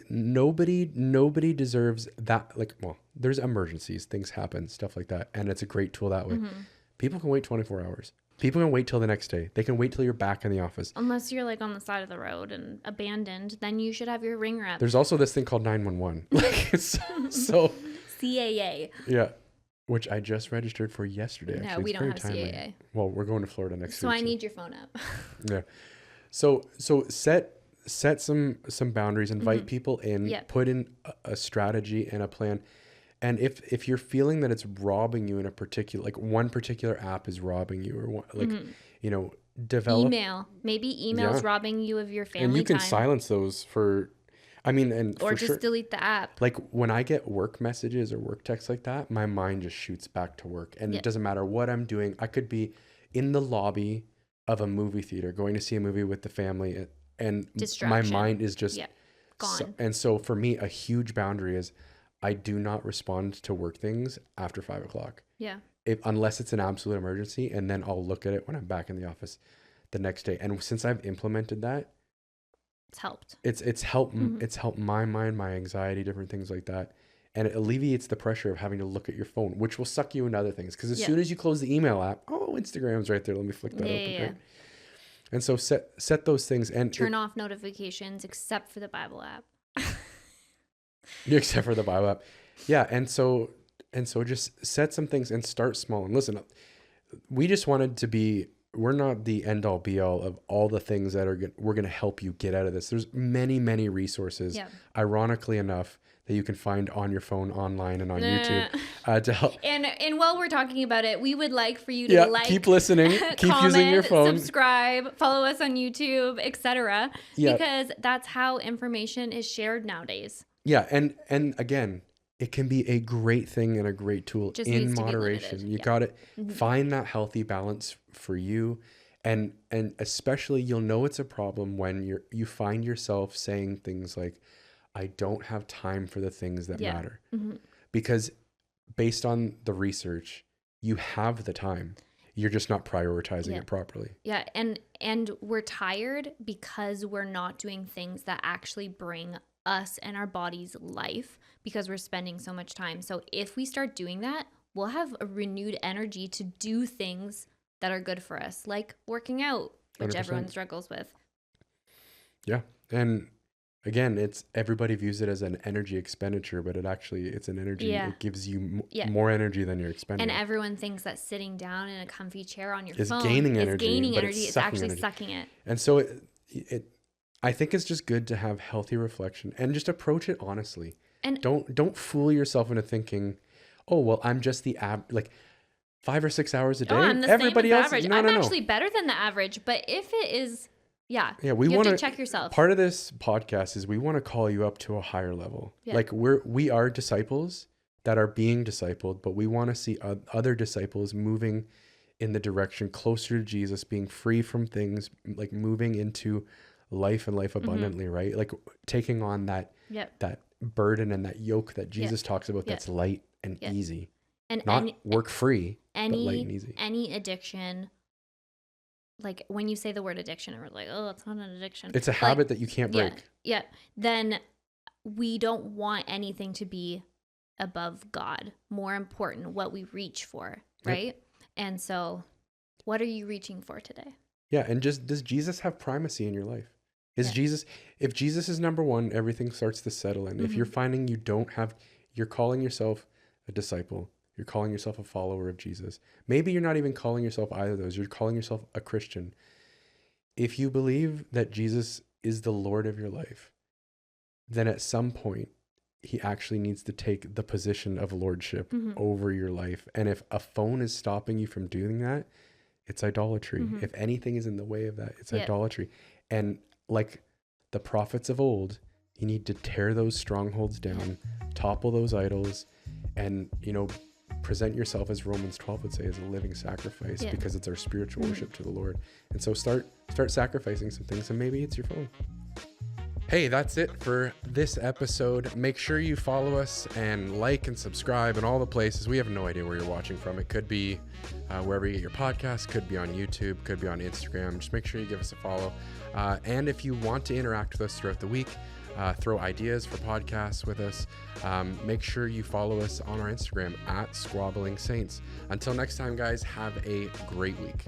Nobody deserves that. Like, well, there's emergencies, things happen, stuff like that. And it's a great tool that way. People can wait 24 hours. People can wait till the next day. They can wait till you're back in the office. Unless you're like on the side of the road and abandoned, then you should have your ringer up. There's also this thing called 911. Like, so CAA. Yeah. Which I just registered for yesterday. No, Actually. we It's don't very have timely. CAA. Well, we're going to Florida next week. So I need your phone up. Yeah. So set some boundaries, invite people in, put in a strategy and a plan. And if you're feeling that it's robbing you in a particular, like one particular app is robbing you, or one, like, you know, develop maybe email's robbing you of your family and you can time. silence those or just delete the app. Like when I get work messages or work texts like that, my mind just shoots back to work, and it doesn't matter what I'm doing. I could be in the lobby of a movie theater going to see a movie with the family, and my mind is just gone. So for me, a huge boundary is I do not respond to work things after 5 o'clock. Yeah. Unless it's an absolute emergency, and then I'll look at it when I'm back in the office the next day. And since I've implemented that, it's helped. It's helped. It's helped my mind, my anxiety, different things like that, and it alleviates the pressure of having to look at your phone, which will suck you into other things. Because as soon as you close the email app, oh, Instagram's right there. Let me flick that open. Right? And so set those things and turn off notifications except for the Bible app. Except for the Bible app. Yeah. And so just set some things and start small. And listen, we just wanted to be, we're not the end all be all of all the things that we're going to help you get out of this. There's many, many resources, ironically enough, that you can find on your phone, online, and on YouTube to help. And while we're talking about it, we would like for you to keep listening, keep comment, using your phone, subscribe, follow us on YouTube, etc. Because that's how information is shared nowadays. Yeah, and again, it can be a great thing and a great tool in moderation. You got to find that healthy balance for you, and especially you'll know it's a problem when you find yourself saying things like, I don't have time for the things that matter. Because based on the research, you have the time. You're just not prioritizing it properly. Yeah, and we're tired because we're not doing things that actually bring us and our bodies life, because we're spending so much time. So if we start doing that, we'll have a renewed energy to do things that are good for us, like working out, which 100%. Everyone struggles with. Yeah. And again, everybody views it as an energy expenditure, but it's an energy. Yeah. It gives you more energy than you're expending. And everyone thinks that sitting down in a comfy chair on your phone is gaining energy. It's actually sucking it. And so I think it's just good to have healthy reflection and just approach it honestly. And don't fool yourself into thinking, oh, well, I'm just the 5 or 6 hours a day. I'm the Everybody same as else, average. no, I'm no. actually better than the average. But if it is, we you have to check yourself. Part of this podcast is we want to call you up to a higher level. Yeah. Like we are disciples that are being discipled, but we want to see other disciples moving in the direction closer to Jesus, being free from things, like moving into life and life abundantly, right? Like taking on that burden and that yoke that Jesus talks about, that's light and easy, and not work free, but light and easy. Any addiction, like when you say the word addiction, we're like, oh, it's not an addiction. It's a habit that you can't break. Yeah. Then we don't want anything to be above God. More important, what we reach for, right? Yep. And so what are you reaching for today? Yeah. And does Jesus have primacy in your life? If Jesus is number one, everything starts to settle in. If you're finding you're calling yourself a disciple, you're calling yourself a follower of Jesus. Maybe you're not even calling yourself either of those. You're calling yourself a Christian. If you believe that Jesus is the Lord of your life, then at some point he actually needs to take the position of lordship over your life. And if a phone is stopping you from doing that, it's idolatry. If anything is in the way of that, it's idolatry. And like the prophets of old, you need to tear those strongholds down, topple those idols, and, present yourself, as Romans 12 would say, as a living sacrifice, because it's our spiritual worship to the Lord. And so start sacrificing some things, and maybe it's your phone. Hey, that's it for this episode. Make sure you follow us and like and subscribe in all the places. We have no idea where you're watching from. It could be wherever you get your podcast, could be on YouTube, could be on Instagram. Just make sure you give us a follow. And if you want to interact with us throughout the week, throw ideas for podcasts with us, make sure you follow us on our Instagram at Squabbling Saints. Until next time, guys, have a great week.